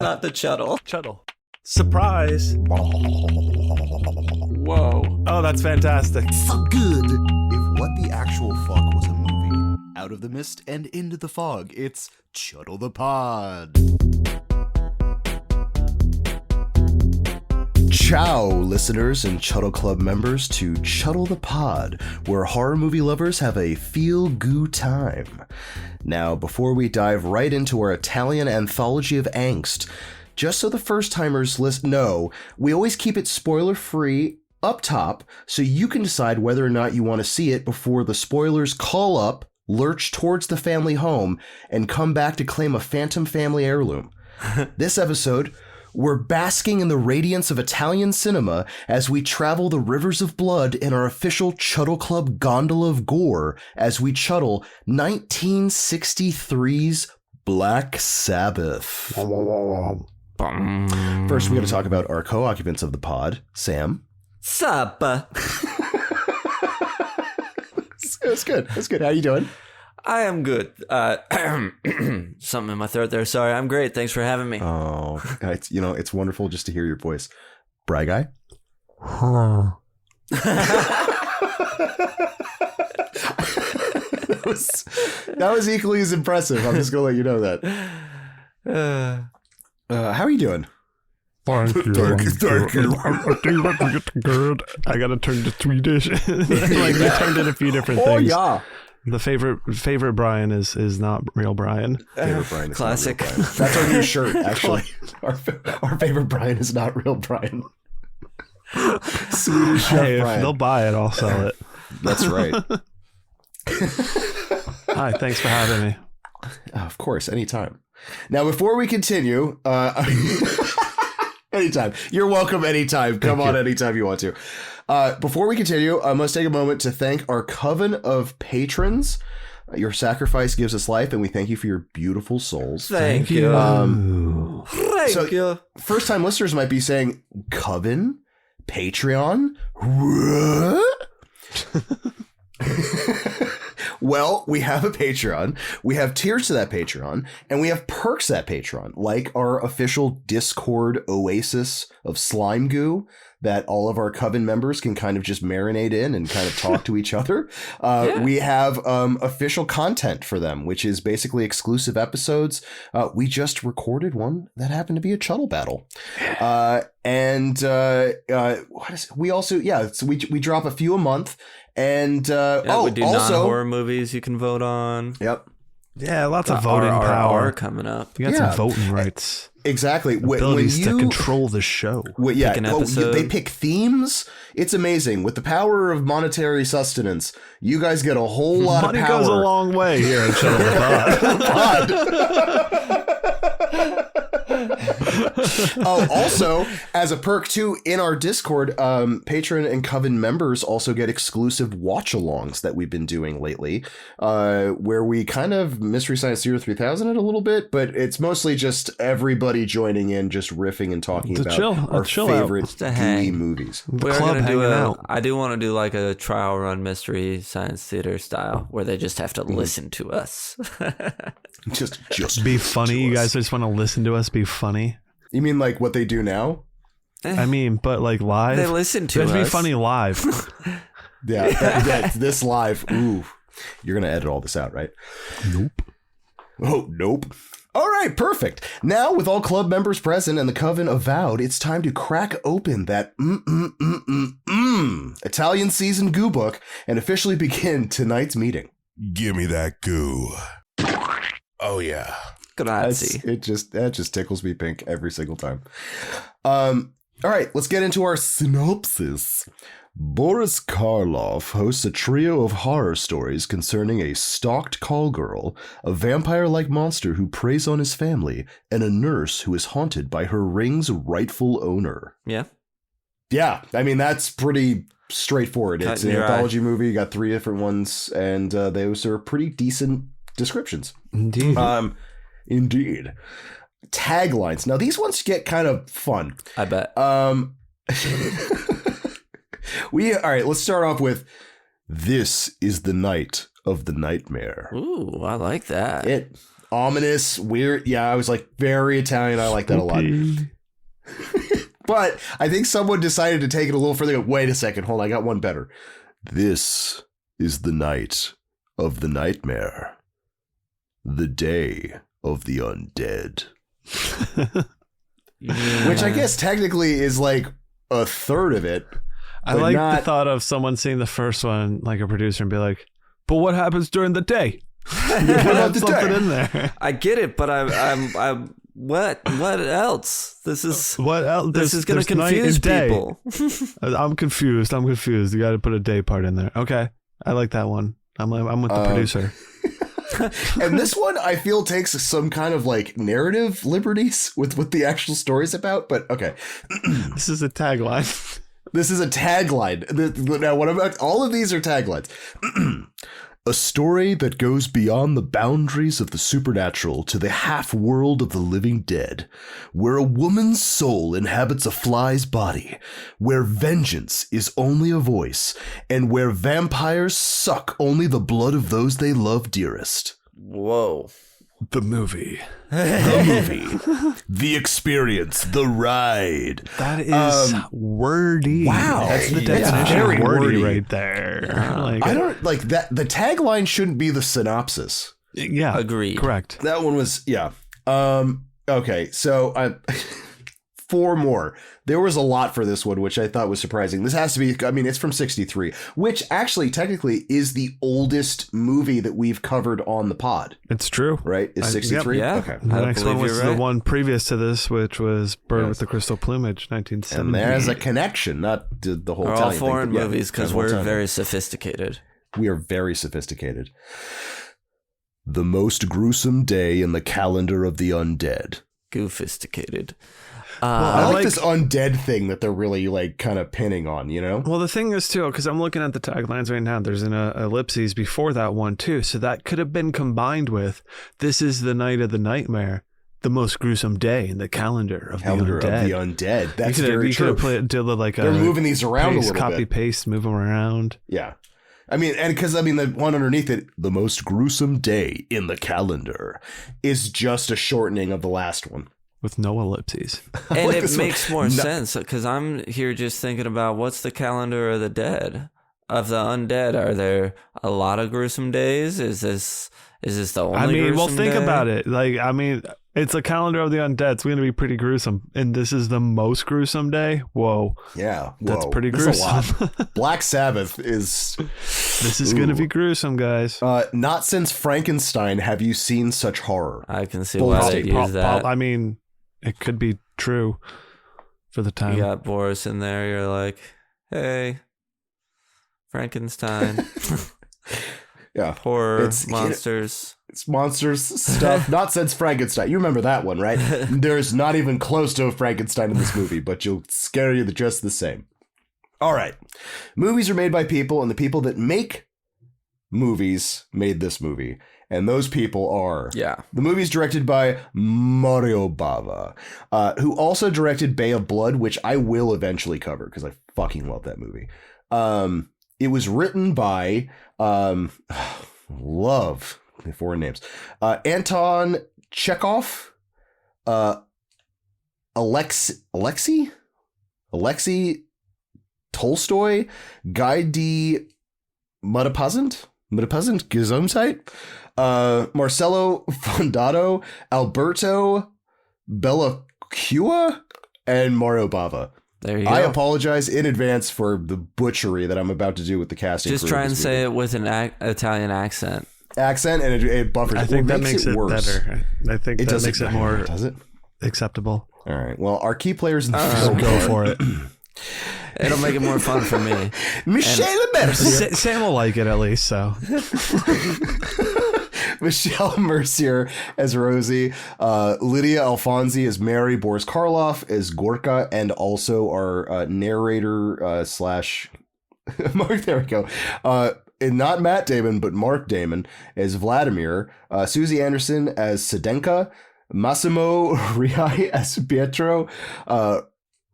Not the Chuddle. Chuddle. Surprise. Whoa. Oh, that's fantastic. So good. If What the Actual Fuck was a movie, out of the mist and into the fog, it's Chuddle the Pod. Ciao, listeners and Chuddle Club members, to Chuddle the Pod, where horror movie lovers have a feel-goo time. Now, before we dive right into our Italian anthology of angst, just so the first-timers know, we always keep it spoiler-free up top, so you can decide whether or not you want to see it before the spoilers call up, lurch towards the family home, and come back to claim a phantom family heirloom. This episode, we're basking in the radiance of Italian cinema as we travel the rivers of blood in our official Chuddle Club gondola of gore as we chuddle 1963's Black Sabbath. First, we're going to talk about our co-occupants of the pod, Sam. Sup? That's good. That's good. How you doing? I am good. Something in my throat there. Sorry. I'm great. Thanks for having me. Oh, it's wonderful just to hear your voice. Bry Guy? that was equally as impressive. I'm just going to let you know that. How are you doing? Thank you. Thank you. Good. I gotta turn to Swedish. Like we turned in a few different things. Oh yeah. The favorite Brian is not real Brian. Favorite Brian is Classic. Not real Brian. That's our new shirt, actually. Our favorite Brian is not real Brian. Swedish Hey, Brian. if they'll buy it, I'll sell it. That's right. Hi, thanks for having me. Of course, anytime. Now, before we continue, anytime. You're welcome anytime. Come on anytime you want to. Before we continue, I must take a moment to thank our coven of patrons. Your sacrifice gives us life, and we thank you for your beautiful souls. Thank you. Thank you. First-time listeners might be saying, coven? Patreon? What? Well, we have a Patreon, we have tiers to that Patreon, and we have perks to that Patreon, like our official Discord oasis of slime goo that all of our coven members can kind of just marinate in and kind of talk to each other. We have official content for them, which is basically exclusive episodes. We just recorded one that happened to be a Chuddle battle. We also, so we drop a few a month. And we do also non-horror movies you can vote on. Yep. Yeah, lots of voting power coming up. You got some voting rights. Exactly. Abilities to control the show. Pick an episode. They pick themes. It's amazing. With the power of monetary sustenance, you guys get a whole lot Money of power. goes a long way here in Chuddle. Also, as a perk too, in our Discord, patron and coven members also get exclusive watch-alongs that we've been doing lately, where we kind of Mystery Science Theater 3000 it a little bit, but it's mostly just everybody joining in, just riffing and talking about our favorite gooey movies. I do want to do like a trial run Mystery Science Theater style, where they just have to listen to us. just be funny. You guys just want to listen to us be funny. You mean like what they do now? I mean, but like live. They listen to us. Be funny live. This live. Ooh, you're gonna edit all this out, right? Nope. Oh, nope. All right, perfect. Now, with all club members present and the coven avowed, it's time to crack open that Italian season goo book and officially begin tonight's meeting. Give me that goo. Oh yeah. Grazie. That just tickles me pink every single time. All right, let's get into our synopsis. Boris Karloff hosts a trio of horror stories concerning a stalked call girl, a vampire-like monster who preys on his family, and a nurse who is haunted by her ring's rightful owner. Yeah. Yeah, I mean, that's pretty straightforward. It's an anthology movie. You got 3 different ones, and those are pretty decent descriptions. Indeed. Indeed. Taglines. Now, these ones get kind of fun. I bet. All right, let's start off with, "This is the night of the nightmare." Ooh, I like that. ominous, weird. Yeah, I was like very Italian. I like that a lot. But I think someone decided to take it a little further. Wait a second. Hold on. I got one better. This is the night of the nightmare. The day of the undead. Which I guess technically is like a third of it. I like the thought of someone seeing the first one, like a producer, and be like, but what happens during the day? Put something in there. I get it, but I'm what else? This is what else? This is going to confuse people. I'm confused. You got to put a day part in there. Okay, I like that one. I'm with the producer. And this one I feel takes some kind of like narrative liberties with what the actual story's about. But okay, this is a tagline. This is a tagline. Now, what about all of these are taglines? A story that goes beyond the boundaries of the supernatural to the half-world of the living dead, where a woman's soul inhabits a fly's body, where vengeance is only a voice, and where vampires suck only the blood of those they love dearest. Whoa. The movie. The experience. The ride. That is wordy. Wow. That's the definition of wordy right there. I don't like that. The tagline shouldn't be the synopsis. Yeah. Agreed. Correct. That one was, yeah. Okay. So 4 more. There was a lot for this one, which I thought was surprising. This has to be, I mean, it's from 1963, which actually technically is the oldest movie that we've covered on the pod. It's true. Right? It's 1963? Yeah. Okay. The next one was the one previous to this, which was Bird with the Crystal Plumage, 1970. And there's a connection, not the whole We're Italian all foreign thing, movies because we're very sophisticated. We are very sophisticated. The most gruesome day in the calendar of the undead. Goofisticated. I like this undead thing that they're really like kind of pinning on, you know? Well, the thing is too, because I'm looking at the taglines right now, there's an ellipses before that one too. So that could have been combined with, this is the night of the nightmare, the most gruesome day in the calendar of the undead. That's very true. You could have did like they're moving these around a little bit. Copy paste, move them around. Yeah. I mean, and because the one underneath it, the most gruesome day in the calendar, is just a shortening of the last one. With no ellipses. And like it makes more sense because I'm here just thinking about what's the calendar of the dead, of the undead. Are there a lot of gruesome days? Is this the only gruesome think day? about it. Like, I mean, it's a calendar of the undead. It's going to be pretty gruesome. And this is the most gruesome day? Whoa. Yeah. Whoa. That's pretty gruesome. Black Sabbath is... This is going to be gruesome, guys. Not since Frankenstein have you seen such horror. I can see why they use that. I mean... It could be true for the time. You got Boris in there. You're like, hey, Frankenstein. Yeah. Horror, monsters. It's monsters stuff. Not since Frankenstein. You remember that one, right? There's not even close to a Frankenstein in this movie, but you'll scare you just the same. All right. Movies are made by people, and the people that make movies made this movie. And those people are... Yeah. The movie's directed by Mario Bava, who also directed Bay of Blood, which I will eventually cover because I fucking love that movie. It was written by... love the foreign names. Anton Chekhov, Alexei Tolstoy, Guy D. Mudapazant Gesundheit, Marcello Fondato, Alberto Bellacqua, and Mario Bava. There you go. I apologize in advance for the butchery that I'm about to do with the casting. Just try and say it with an Italian accent. And it buffers. I think that makes it worse. Better. I think that makes it more acceptable. All right. Well, our key players in the film go for it. It'll make it more fun for me. Michelle Mercier. Sam will like it at least, so. Michelle Mercier as Rosie, Lydia Alfonsi as Mary, Boris Karloff as Gorka, and also our narrator slash Mark. There we go. And not Matt Damon, but Mark Damon as Vladimir, Susie Anderson as Sedenka, Massimo Riai as Pietro,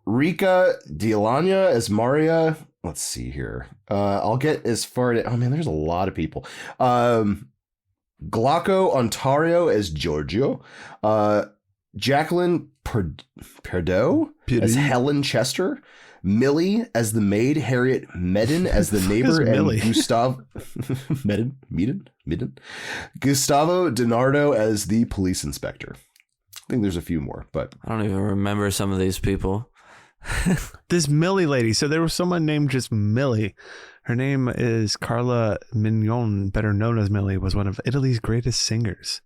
Rika Dialanya as Maria. Let's see here. I'll get as far as... Oh, man, there's a lot of people. Glauco Ontario as Giorgio. Jacqueline Perdeau as Helen Chester. Millie as the maid, Harriet Medin as the neighbor, and Gustavo DiNardo as the police inspector. I think there's a few more, but I don't even remember some of these people. This Millie lady. So there was someone named just Millie. Her name is Carla Mignon, better known as Millie, was one of Italy's greatest singers.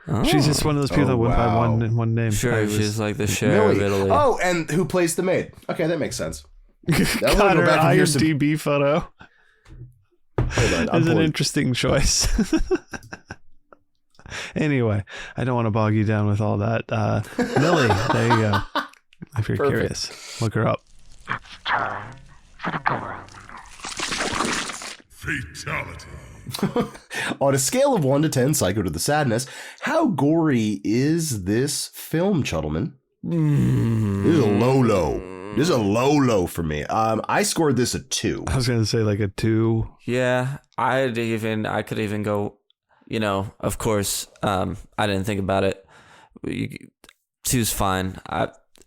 Oh. She's just one of those people that went by one name. Sure, she's like the Cher of Italy. Oh, and who plays the maid? Okay, that makes sense. Got her IMDb photo. Hold on, is an interesting choice. Anyway, I don't want to bog you down with all that. Millie, there you go. If you're curious, look her up. It's time for the Goro. Fatality. On a scale of 1 to 10, Psycho to the Sadness, how gory is this film, Chuddlemen? This is a low. This is a low for me. I scored this a 2. I was going to say like a 2. Yeah, I could even go, of course, I didn't think about it. 2's fine.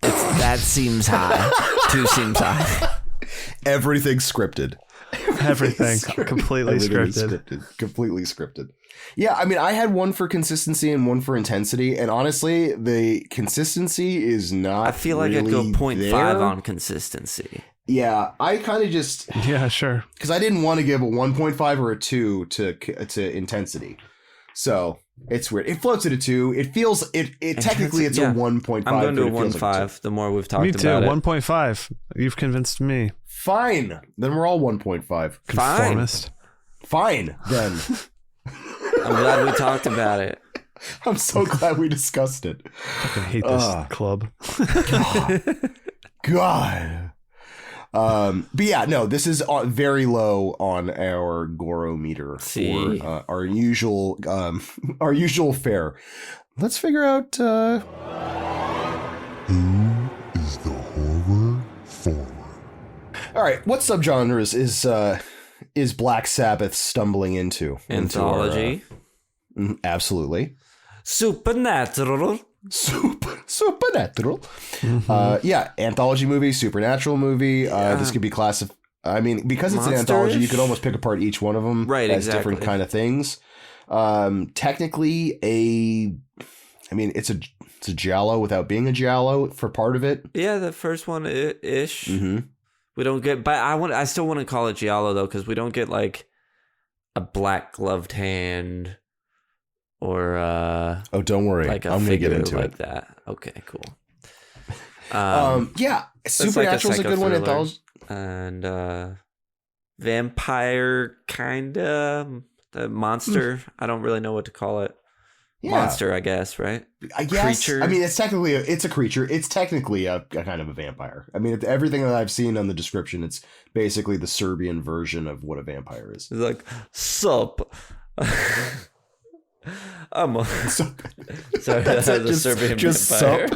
That seems high. 2 seems high. Everything's scripted. Everything completely scripted. Completely scripted. Yeah, I mean, I had one for consistency and one for intensity, and honestly, the consistency is not. I feel like really I'd go 0.5 on consistency. Yeah, I kind of just. Yeah, sure. Because I didn't want to give a 1.5 or a 2 to intensity, so it's weird. It floats at a 2. It feels it technically it's a 1.5. I'm going to a 1.5. The more we've talked about it. Me too. 1.5. You've convinced me. Fine. Then we're all 1.5. Conformist. Fine. Then. I'm glad we talked about it. I'm so glad we discussed it. I fucking hate this club. God. But yeah, no, this is very low on our Goro meter for our usual fare. Let's figure out Who is the horror forward? all right, what subgenres is Black Sabbath stumbling into? Anthology. Absolutely. Supernatural. Supernatural. Yeah, anthology movie, supernatural movie. This could be classified. I mean, because it's an anthology, you could almost pick apart each one of them as different kind of things. Technically, it's a giallo without being a giallo for part of it. Yeah, the first one ish. Mm-hmm. We don't get, but I still want to call it giallo though, because we don't get like a black gloved hand or don't worry, like I'm gonna get into like it. that. Okay, cool. Yeah, Supernatural's a good one. Anthology and vampire kinda the monster. I don't really know what to call it. Yeah. Monster, I guess, right? I guess. Creature. I mean, it's a creature. It's technically a kind of a vampire. I mean, everything that I've seen on the description, it's basically the Serbian version of what a vampire is. It's like sup. I'm a sorry, that's the Serbian vampire.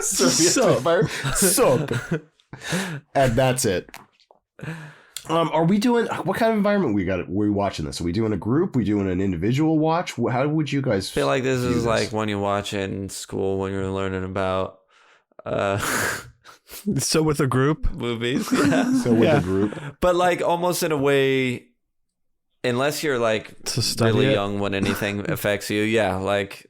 Serbian vampire. Sup. And that's it. Are we doing what kind of environment we're watching this? Are we doing a group? We doing an individual watch? How would you guys feel like this is like when you watch it in school when you're learning about so with a group movies? Yeah. So with a group. But like almost in a way, unless you're like really young when anything affects you, yeah, like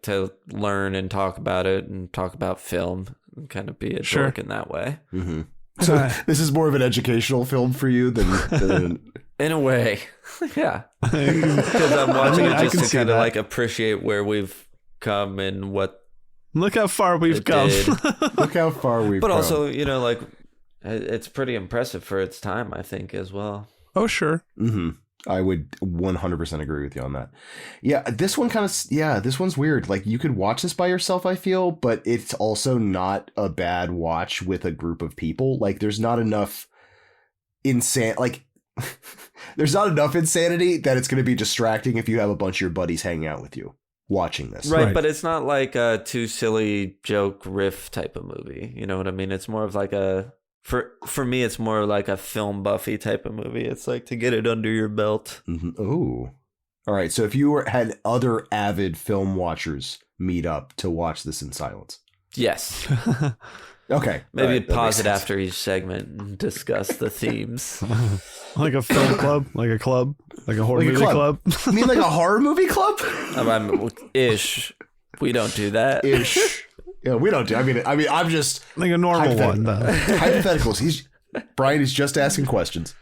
to learn and talk about it and talk about film and kind of be a dork in that way. Mm-hmm. So this is more of an educational film for you than in a way, yeah. Because I'm watching it just to kind of like appreciate where we've come and what. Look how far we've come. Look how far we've come. But also, like it's pretty impressive for its time, I think, as well. Oh, sure. Mm-hmm. I would 100% agree with you on that. Yeah, this one's weird. Like, you could watch this by yourself, I feel, but it's also not a bad watch with a group of people. Like, there's not enough there's not enough insanity that it's going to be distracting if you have a bunch of your buddies hanging out with you watching this. Right, but it's not like a too silly joke riff type of movie. You know what I mean? It's more of like For me, it's more like a film buffy type of movie. It's like to get it under your belt. Mm-hmm. Oh, All right, so if you had other avid film watchers meet up to watch this in silence. Yes. Okay. Maybe right, pause it after each segment and discuss the themes. Like a film club, like a club, like a horror Like a movie club. You mean like a horror movie club? Ish. We don't do that. Ish. Yeah, we don't do. I mean, I'm just Like a normal one, though. hypotheticals. Brian is just asking questions.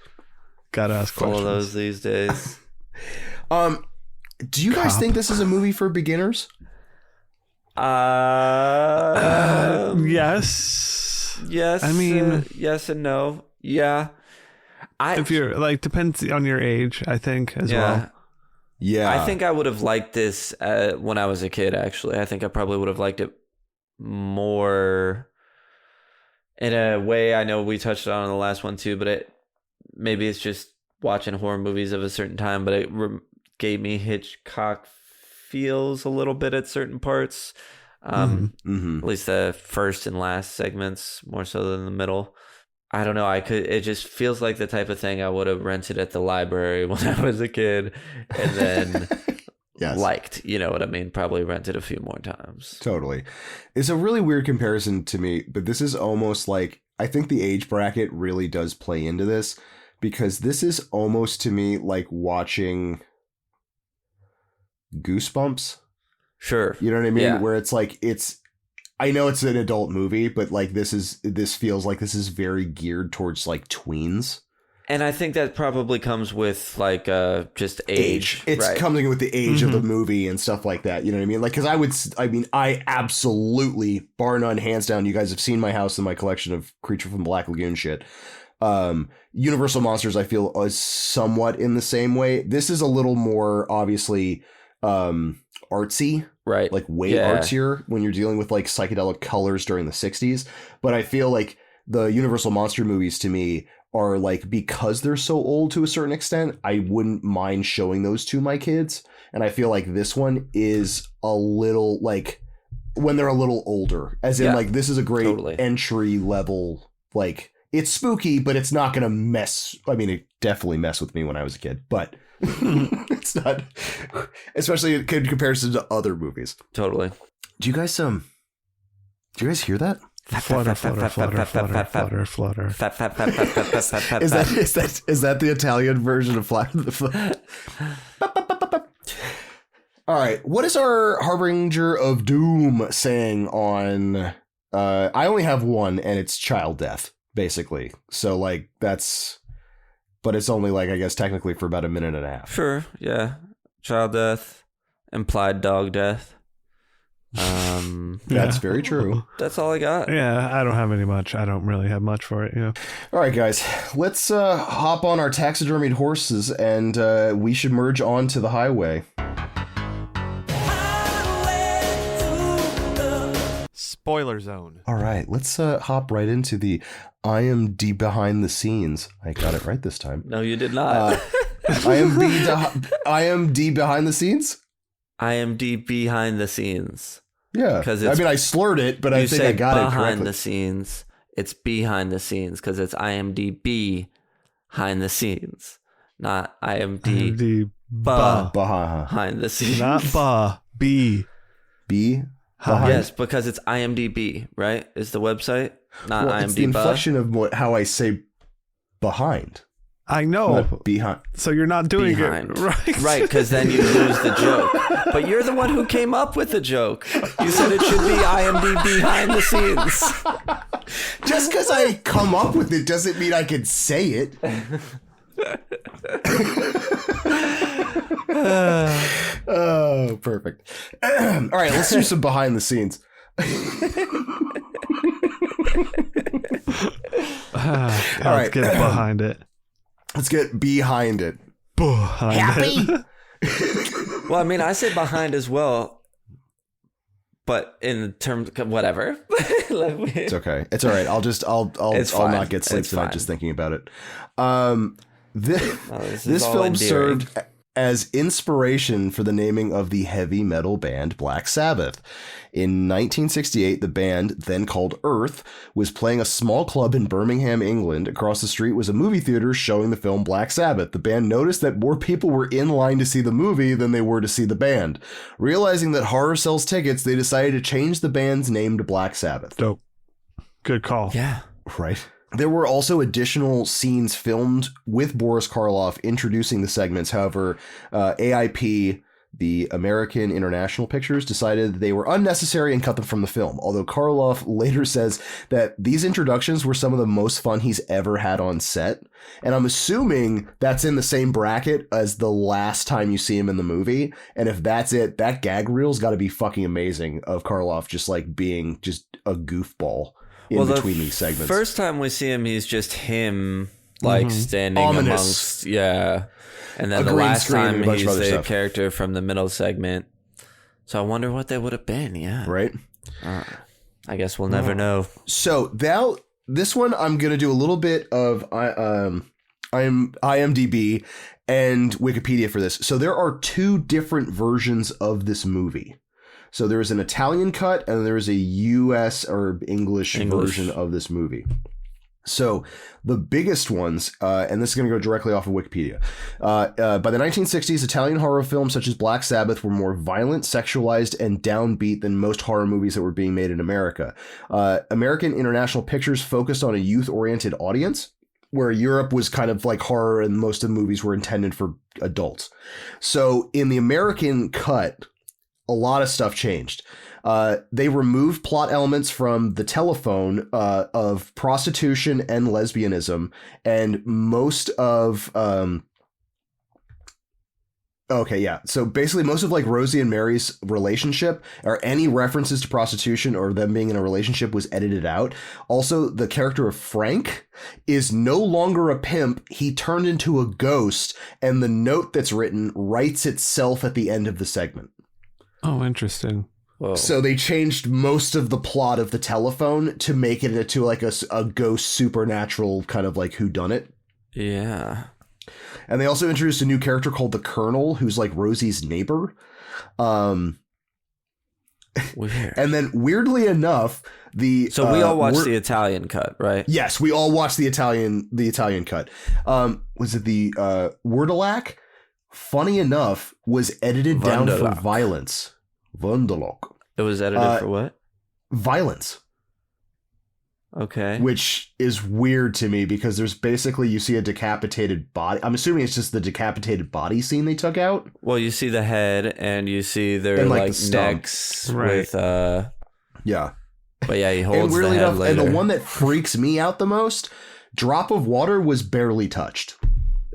Gotta ask Full questions. of those these days. Do you guys think this is a movie for beginners? Yes. Yes. I mean, yes and no. Yeah. If you're like, depends on your age, I think, as well. Yeah. I think I would have liked this when I was a kid, actually. I think I probably would have liked it more in a way. I know we touched on in the last one too, but maybe it's just watching horror movies of a certain time, but it gave me Hitchcock feels a little bit at certain parts. At least the first and last segments more so than the middle. I don't know. It just feels like the type of thing I would have rented at the library when I was a kid and then liked, you know what I mean? Probably rented a few more times. Totally. It's a really weird comparison to me, but this is almost like, I think the age bracket really does play into this, because this is almost to me like watching Goosebumps. Sure. You know what I mean? Yeah. Where it's like, I know it's an adult movie, but like this feels like this is very geared towards like tweens. And I think that probably comes with like just age. It's right? coming with the age of the movie and stuff like that. You know what I mean? Like, because I absolutely, bar none, hands down, you guys have seen my house and my collection of Creature from the Black Lagoon shit. Universal Monsters, I feel, is somewhat in the same way. This is a little more obviously artsy. Right. Like way artsier when you're dealing with like psychedelic colors during the 60s. But I feel like the Universal Monster movies to me are like, because they're so old to a certain extent, I wouldn't mind showing those to my kids. And I feel like this one is a little like when they're a little older, as in like this is a great entry level. Like, it's spooky, but it's not going to mess. I mean, it definitely messed with me when I was a kid, but it's not, especially in comparison to other movies. Totally. Do you guys hear that? Flutter, flutter, flutter, flutter, flutter, flutter. Is that the Italian version of flutter? All right. What is our Harbinger of Doom saying on? I only have one, and it's child death, basically. So like that's. But it's only like, I guess, technically for about a minute and a half. Sure. Yeah. Child death, implied dog death. That's very true. That's all I got. Yeah, I don't have any much. I don't really have much for it. Yeah. All right, guys, let's hop on our taxidermied horses, and we should merge on to the highway. Spoiler zone. All right, let's hop right into the IMD behind the scenes. I got it right this time. No, you did not. IMD behind the scenes? IMD behind the scenes. Yeah. Because I slurred it, but I think I got it correctly. Behind the scenes. It's behind the scenes because it's IMDb behind the scenes, not IMD behind the scenes. Not B. Yes, because it's IMDb, right? Is the website not IMDb? It's the inflection of how I say behind. I know. Not behind. So you're not doing behind. It right. Right, because then you lose the joke. But you're the one who came up with the joke. You said it should be IMDb behind the scenes. Just because I come up with it doesn't mean I can say it. Oh, perfect. All right, let's do some behind the scenes. Let's get behind it. Let's get behind it. Happy? Well, I mean, I say behind as well, but in terms of whatever. It's okay. It's all right. I'll not get sleep tonight just thinking about it. This film served as inspiration for the naming of the heavy metal band Black Sabbath. In 1968, the band, then called Earth, was playing a small club in Birmingham, England. Across the street was a movie theater showing the film Black Sabbath. The band noticed that more people were in line to see the movie than they were to see the band. Realizing that horror sells tickets, they decided to change the band's name to Black Sabbath. Dope. Good call. Yeah. Right. There were also additional scenes filmed with Boris Karloff introducing the segments. However, AIP, the American International Pictures, decided they were unnecessary and cut them from the film. Although Karloff later says that these introductions were some of the most fun he's ever had on set. And I'm assuming that's in the same bracket as the last time you see him in the movie. And if that's it, that gag reel's got to be fucking amazing of Karloff just like being just a goofball in between these segments. First time we see him, he's just him like standing Ominous. amongst, and then A the green last screen and time a bunch he's of other the stuff. character from the middle segment. So I wonder what they would have been. Yeah, Right. I guess we'll never know. So this one, I'm going to do a little bit of IMDb and Wikipedia for this. So there are two different versions of this movie. So there is an Italian cut and there is a US or English version of this movie. So the biggest ones, and this is going to go directly off of Wikipedia. By the 1960s, Italian horror films such as Black Sabbath were more violent, sexualized, and downbeat than most horror movies that were being made in America. American International Pictures focused on a youth-oriented audience, where Europe was kind of like horror and most of the movies were intended for adults. So in the American cut, a lot of stuff changed. They removed plot elements from the telephone of prostitution and lesbianism, and most of so basically most of like Rosie and Mary's relationship or any references to prostitution or them being in a relationship was edited out. Also, the character of Frank is no longer a pimp. He turned into a ghost, and the note that's written writes itself at the end of the segment. Oh, interesting. Whoa. So they changed most of the plot of the telephone to make it into like a ghost supernatural kind of like whodunit. Yeah. And they also introduced a new character called the Colonel, who's like Rosie's neighbor. Weird. And then weirdly enough, So we all watched the Italian cut, right? Yes, we all watched the Italian cut. Was it the wurdalak? Funny enough, was edited down for violence. Wurdalak. It was edited for what? Violence. Okay. Which is weird to me because there's basically, you see a decapitated body. I'm assuming it's just the decapitated body scene they took out. Well, you see the head and you see their And, like the necks Right. with Yeah. But yeah, he And holds the weirdly head enough, later. and the one that freaks me out the most, Drop of Water was barely touched.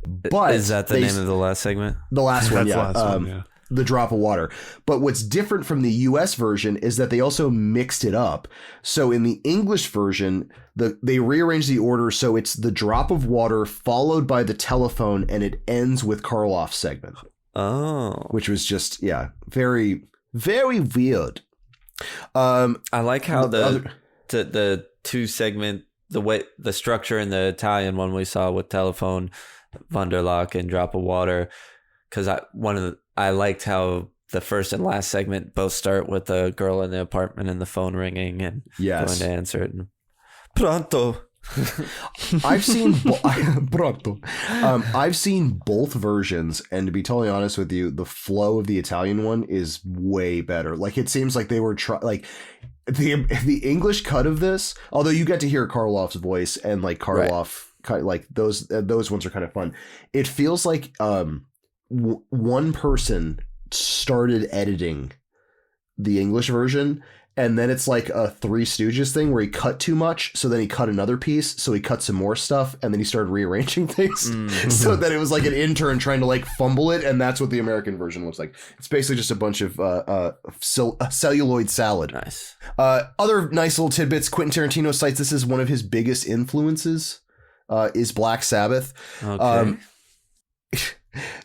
But is that the name of the last segment? the last one? That's Yeah. the last one, yeah. The Drop of Water. But what's different from the US version is that they also mixed it up. So in the English version, they rearranged the order so it's the Drop of Water followed by the telephone, and it ends with Karloff's segment. Oh. Which was just, very, very weird. I like how the two segment, the structure in the Italian one we saw with telephone, wurdalak, and Drop of Water, because I liked how the first and last segment both start with the girl in the apartment and the phone ringing and going to answer it. And, Pronto. I've seen Pronto. I've seen both versions, and to be totally honest with you, the flow of the Italian one is way better. Like, it seems like they were the English cut of this, although you get to hear Karloff's voice and like Karloff, like those ones are kind of fun. It feels like one person started editing the English version, and then it's like a Three Stooges thing where he cut too much, so then he cut another piece, so he cut some more stuff, and then he started rearranging things. So that it was like an intern trying to like fumble it, and that's what the American version looks like. It's basically just a bunch of celluloid salad. Nice. Other nice little tidbits. Quentin Tarantino cites this as one of his biggest influences, is Black Sabbath. Okay.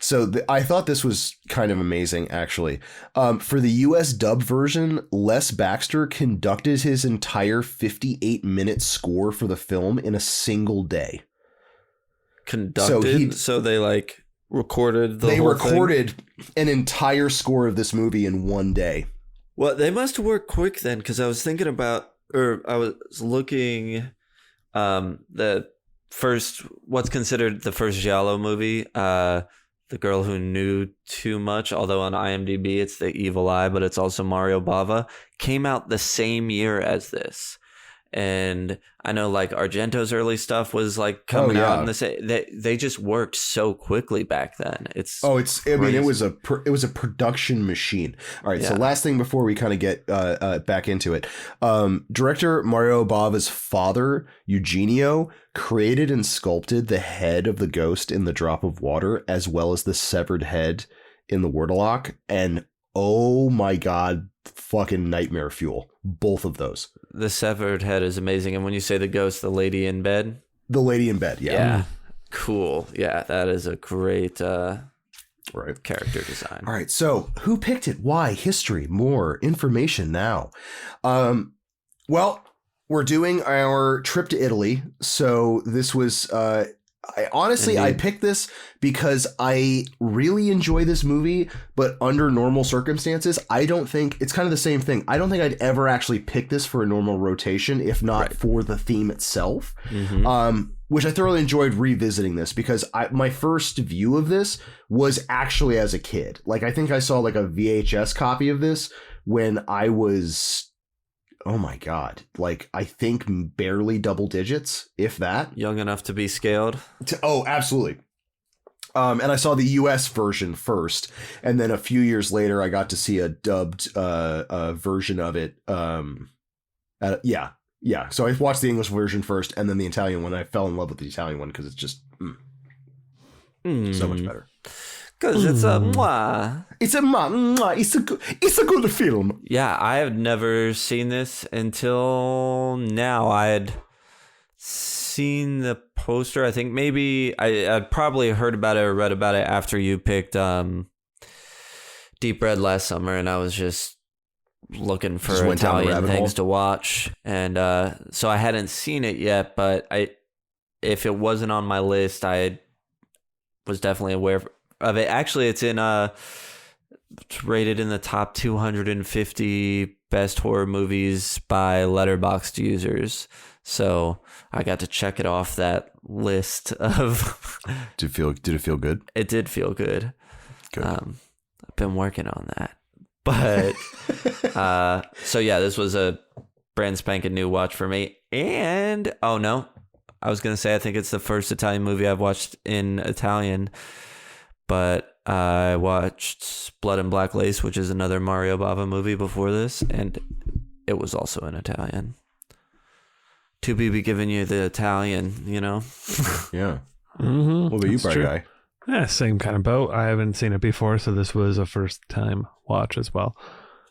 So I thought this was kind of amazing, actually. For the US dub version, Les Baxter conducted his entire 58-minute score for the film in a single day. Conducted? So they like recorded They recorded an entire score of this movie in one day. Well, they must have worked quick then, because I was thinking about, or I was looking, the first, what's considered the first Giallo movie, The Girl Who Knew Too Much, although on IMDb it's The Evil Eye, but it's also Mario Bava, came out the same year as this. And I know like Argento's early stuff was like coming out in the same. They just worked so quickly back then. I mean, it was a production machine. All right. Yeah. So last thing before we kind of get back into it, director Mario Bava's father, Eugenio, created and sculpted the head of the ghost in The Drop of Water, as well as the severed head in the Wurdalak. And oh my God, fucking nightmare fuel. Both of those. The severed head is amazing. And when you say the ghost, the lady in bed? The lady in bed, yeah. Yeah. Cool. Yeah, that is a great character design. All right. So who picked it? Why? History. More information now. Well, we're doing our trip to Italy. So this was... I picked this because I really enjoy this movie, but under normal circumstances, I don't think it's kind of the same thing. I don't think I'd ever actually pick this for a normal rotation, if not for the theme itself. Mm-hmm. Which I thoroughly enjoyed revisiting this because my first view of this was actually as a kid. Like, I think I saw like a VHS copy of this when I was... Oh my God. Like, I think barely double digits, if that. Young enough to be scaled? Oh, absolutely. And I saw the US version first. And then a few years later, I got to see a dubbed version of it. Yeah. So I watched the English version first and then the Italian one. I fell in love with the Italian one because it's just so much better. Because it's a mwah. It's a mwah. It's a good film. Yeah, I have never seen this until now. I had seen the poster. I think maybe I'd probably heard about it or read about it after you picked Deep Red last summer, and I was just looking for Italian things to watch. And so I hadn't seen it yet, but if it wasn't on my list, I was definitely aware of it. Actually, it's it's rated in the top 250 best horror movies by Letterboxd users. So I got to check it off that list of. Did it feel good? It did feel good. Good. I've been working on that, but so yeah, this was a brand spanking new watch for me. And I was gonna say I think it's the first Italian movie I've watched in Italian. But I watched Blood and Black Lace, which is another Mario Bava movie before this, and it was also in Italian. To be giving you the Italian, you know? Yeah. Mm-hmm. What about you, Bright Guy? Yeah, same kind of boat. I haven't seen it before, so this was a first time watch as well.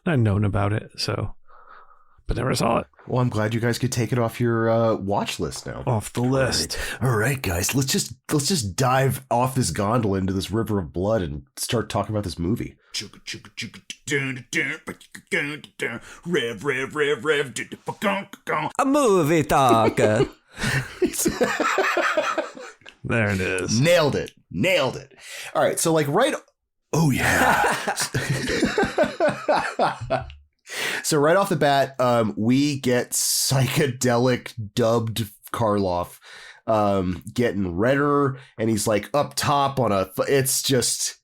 I'd known about it, but never saw it. Well, I'm glad you guys could take it off your watch list now. Off the list. All right, guys, let's just dive off this gondola into this river of blood and start talking about this movie. Rev. A movie talker. There it is. Nailed it. All right, so oh yeah. So right off the bat, we get psychedelic dubbed Karloff getting redder, and he's like up top on it's just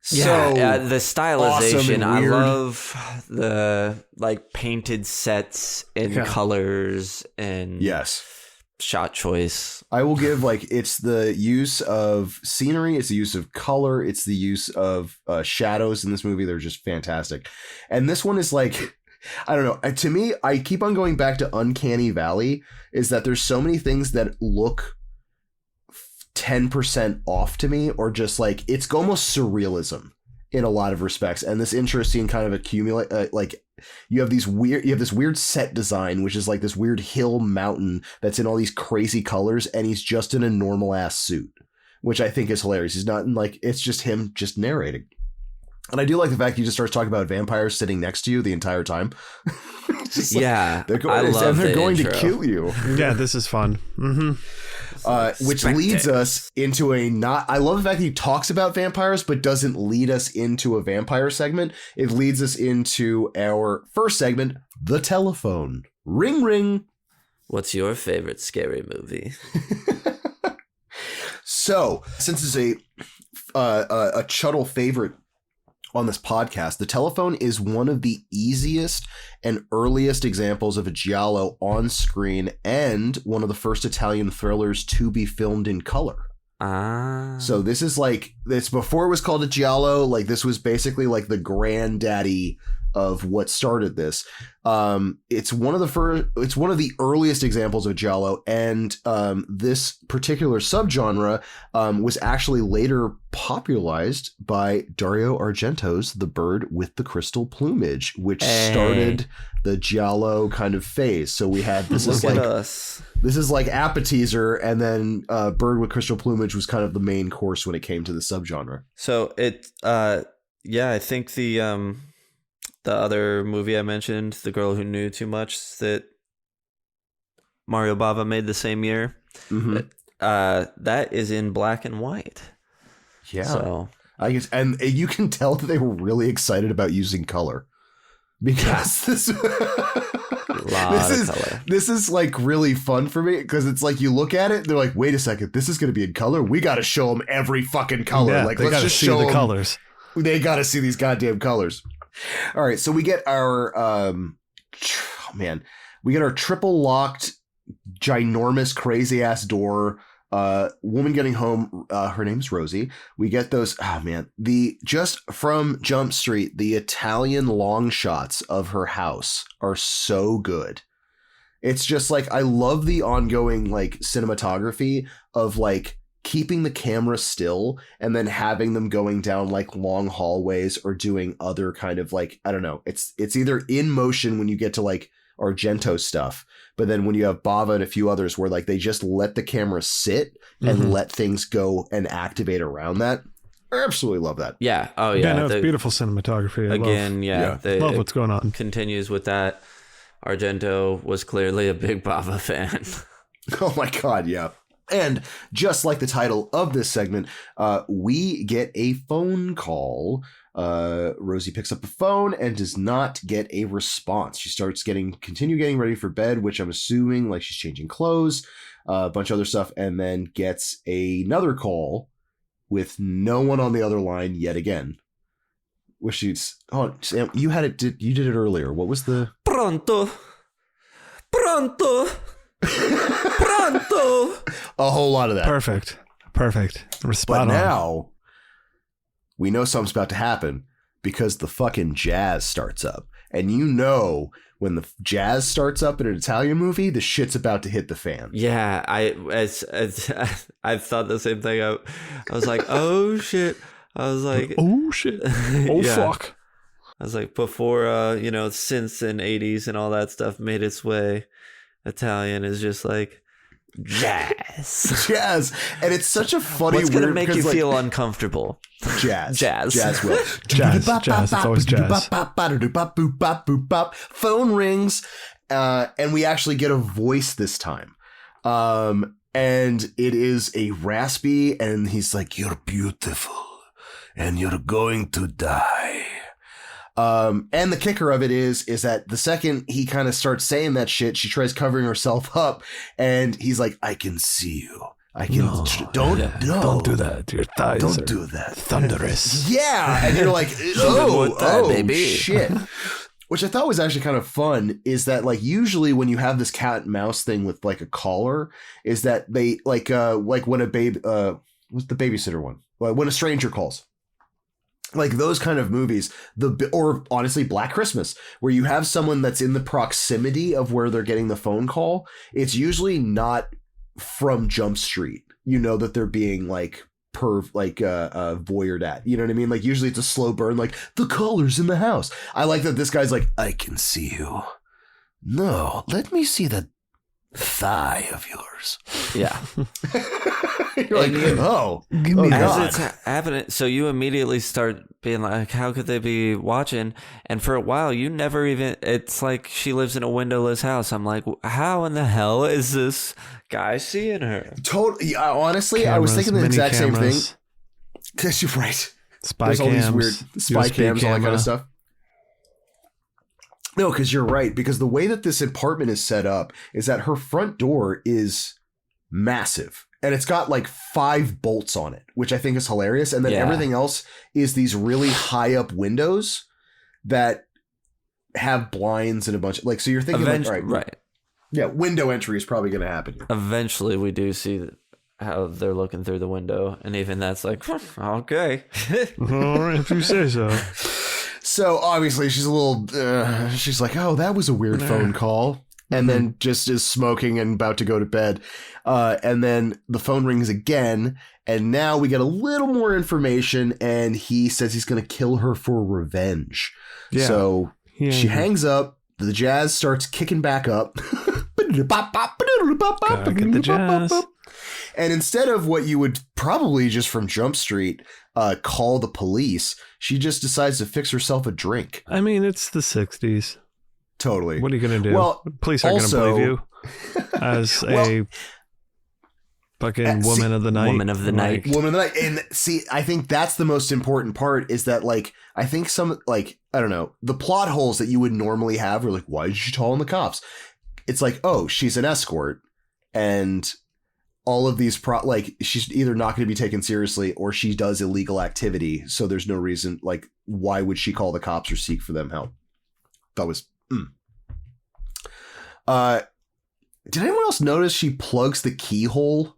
so the stylization. Awesome. I love the painted sets and colors and shot choice. I will give it's the use of scenery, it's the use of color, it's the use of shadows in this movie. They're just fantastic. And this one is I don't know. To me, I keep on going back to Uncanny Valley, is that there's so many things that look 10% off to me, or just it's almost surrealism in a lot of respects. And this interesting kind of accumulate, you have this weird set design, which is this weird hill mountain that's in all these crazy colors, and he's just in a normal ass suit, which I think is hilarious. He's not in it's just him just narrating. And I do like the fact he just starts talking about vampires sitting next to you the entire time. They're going to kill you. Yeah, this is fun. Mm-hmm. which leads us into I love the fact that he talks about vampires, but doesn't lead us into a vampire segment. It leads us into our first segment, the telephone. Ring, ring. What's your favorite scary movie? So, since it's a Chuddle favorite on this podcast, the telephone is one of the easiest and earliest examples of a giallo on screen and one of the first Italian thrillers to be filmed in color. So this is it's before it was called a giallo. Like, this was basically like the granddaddy of what started this. It's one of the earliest examples of giallo, and this particular subgenre was actually later popularized by Dario Argento's The Bird with the Crystal Plumage, which started the giallo kind of phase. So we had this is like appetizer, and then Bird with Crystal Plumage was kind of the main course when it came to the subgenre. So I think the other movie I mentioned, The Girl Who Knew Too Much, that Mario Bava made the same year, that is in black and white. Yeah. So I guess, and you can tell that they were really excited about using color, because this is like really fun for me, because it's like you look at it, they're like, wait a second, this is going to be in color. We got to show them every fucking color. Yeah, like, let's just show the colors. They got to see these goddamn colors. All right, so we get our we get our triple locked, ginormous, crazy ass door. Woman getting home. Her name's Rosie. We get those. Just from Jump Street, the Italian long shots of her house are so good. It's just like, I love the ongoing like cinematography of like keeping the camera still and then having them going down like long hallways or doing other kind of like, I don't know. It's either in motion when you get to like Argento stuff, but then when you have Bava and a few others where like they just let the camera sit and let things go and activate around that. I absolutely love that. Yeah. Oh yeah. No, it's beautiful cinematography. I love what's going on. Continues with that. Argento was clearly a big Bava fan. Oh my God. Yeah. And just like the title of this segment, we get a phone call. Rosie picks up the phone and does not get a response. She starts continue getting ready for bed, which I'm assuming like she's changing clothes, a bunch of other stuff, and then gets another call with no one on the other line yet again. Which she's, Sam, you did it earlier. What was the pronto? Pronto. A whole lot of that. Perfect. But now we know something's about to happen, because the fucking jazz starts up. And you know, when the jazz starts up in an Italian movie, the shit's about to hit the fan. Yeah, I thought the same thing. I was like, oh shit. I was like, oh shit. Oh yeah. Fuck. I was like, before synths and 80s and all that stuff made its way, Italian is just like jazz, and it's such a funny. What's gonna make you feel uncomfortable? Jazz will. Jazz. It's always jazz. Phone rings, and we actually get a voice this time, and it is a raspy, and he's like, "You're beautiful, and you're going to die." And the kicker of it is that the second he kind of starts saying that shit, she tries covering herself up, and he's like, "I can see you. I can don't do that. Your thighs don't do that. Thunderous." Yeah, and you're like, baby, shit. Which I thought was actually kind of fun is that like usually when you have this cat and mouse thing with like a collar, is that they like when a baby what's the babysitter one? Like when a stranger calls. Like those kind of movies, or honestly, Black Christmas, where you have someone that's in the proximity of where they're getting the phone call. It's usually not from Jump Street. You know that they're being like voyeured at. You know what I mean? Like usually it's a slow burn, like the caller's in the house. I like that this guy's like, "I can see you. No, let me see that thigh of yours. Yeah. You're like, Give me As that. it's happening, so you immediately start being like, how could they be watching? And for a while, you never even, it's like she lives in a windowless house. I'm like, how in the hell is this guy seeing her? Totally. Honestly, I Cameras, was thinking the mini exact same thing. cameras, Because you're right. Spy There's all these cams, weird spy USB cams, all that kind camera. of stuff. No, because you're right. Because the way that this apartment is set up is that her front door is massive. And it's got like 5 bolts on it, which I think is hilarious. And then everything else is these really high up windows that have blinds and a bunch of, like, so you're thinking like, all right, right. Yeah, window entry is probably going to happen here. Eventually, we do see how they're looking through the window. And even that's like, okay. All right, if you say so. So obviously she's a little, she's like, oh, that was a weird phone call. And then just is smoking and about to go to bed. And then the phone rings again. And now we get a little more information. And he says he's going to kill her for revenge. Yeah. So she hangs up. The jazz starts kicking back up. Gotta get the jazz. And instead of what you would probably just from Jump Street call the police, she just decides to fix herself a drink. I mean, it's the 60s. Totally. What are you going to do? Well, Police aren't going to also- believe you as a fucking woman of the night. Woman of the night. Woman of the night. And see, I think that's the most important part is that, like, I think some, like, I don't know, the plot holes that you would normally have are like, why did she call in the cops? It's like, oh, she's an escort and all of these, like, she's either not going to be taken seriously or she does illegal activity. So there's no reason, like, why would she call the cops or seek for them help? That was, did anyone else notice she plugs the keyhole?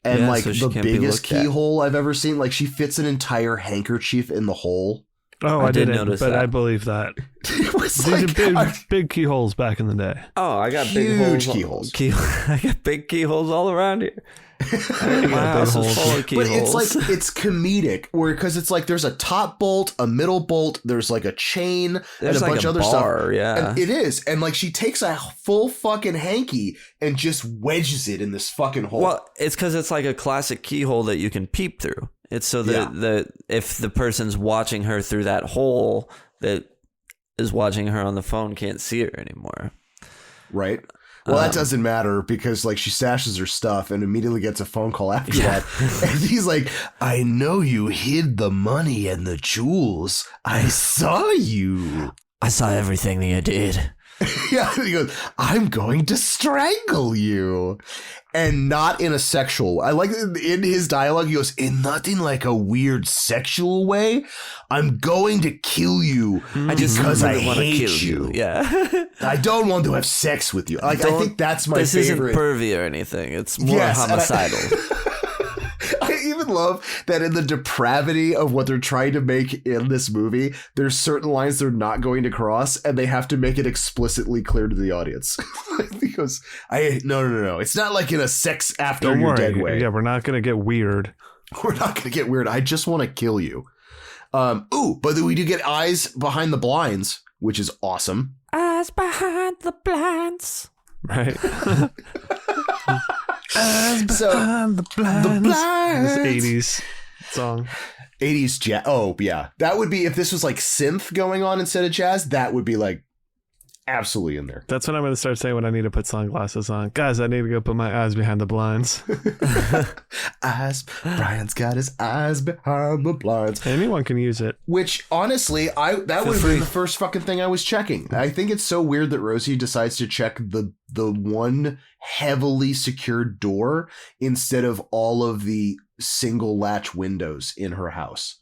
And Yeah, like so she the can't be biggest looked at. keyhole I've ever seen, like she fits an entire handkerchief in the hole. Oh, I I did didn't, notice but that. I believe that. It was These like, are big, big keyholes back in the day. Oh, I got big Huge holes. keyholes. I got big keyholes all around here. My big house holes. is full of but keyholes. it's like it's comedic, where because it's like there's a top bolt, a middle bolt, there's like a chain, There's and a like bunch a of other bar, stuff. yeah. And it is, and like she takes a full fucking hanky and just wedges it in this fucking hole. Well, it's because it's like a classic keyhole that you can peep through. It's so that the if the person's watching her through that hole that is watching her on the phone can't see her anymore. Right. Well, that doesn't matter because like she stashes her stuff and immediately gets a phone call after that. And he's like, I know you hid the money and the jewels. I saw you. I saw everything that you did. Yeah. He goes, I'm going to strangle you. And not in a sexual. I like in his dialogue, he goes, in nothing like a weird sexual way. I'm going to kill you because I really wanna hate kill you. Yeah. I don't want to have sex with you. Like, I think that's my this favorite. isn't pervy or anything. It's more Yes, and homicidal. I even love that in the depravity of what they're trying to make in this movie, there's certain lines they're not going to cross, and they have to make it explicitly clear to the audience. Because no. It's not like in a sex after Don't you're worry. dead way. Yeah, we're not going to get weird. We're not going to get weird. I just want to kill you. But then we do get eyes behind the blinds, which is awesome. Eyes behind the blinds. Right? So the blinds. the blinds. This 80s song. 80s jazz. Oh, yeah. That would be if this was like synth going on instead of jazz, that would be like absolutely in there. That's what I'm going to start saying when I need to put sunglasses on. Guys, I need to go put my eyes behind the blinds. Eyes. Brian's got his eyes behind the blinds. Anyone can use it. Which honestly, that would have free. been the first fucking thing I was checking. I think it's so weird that Rosie decides to check the one heavily secured door instead of all of the single latch windows in her house.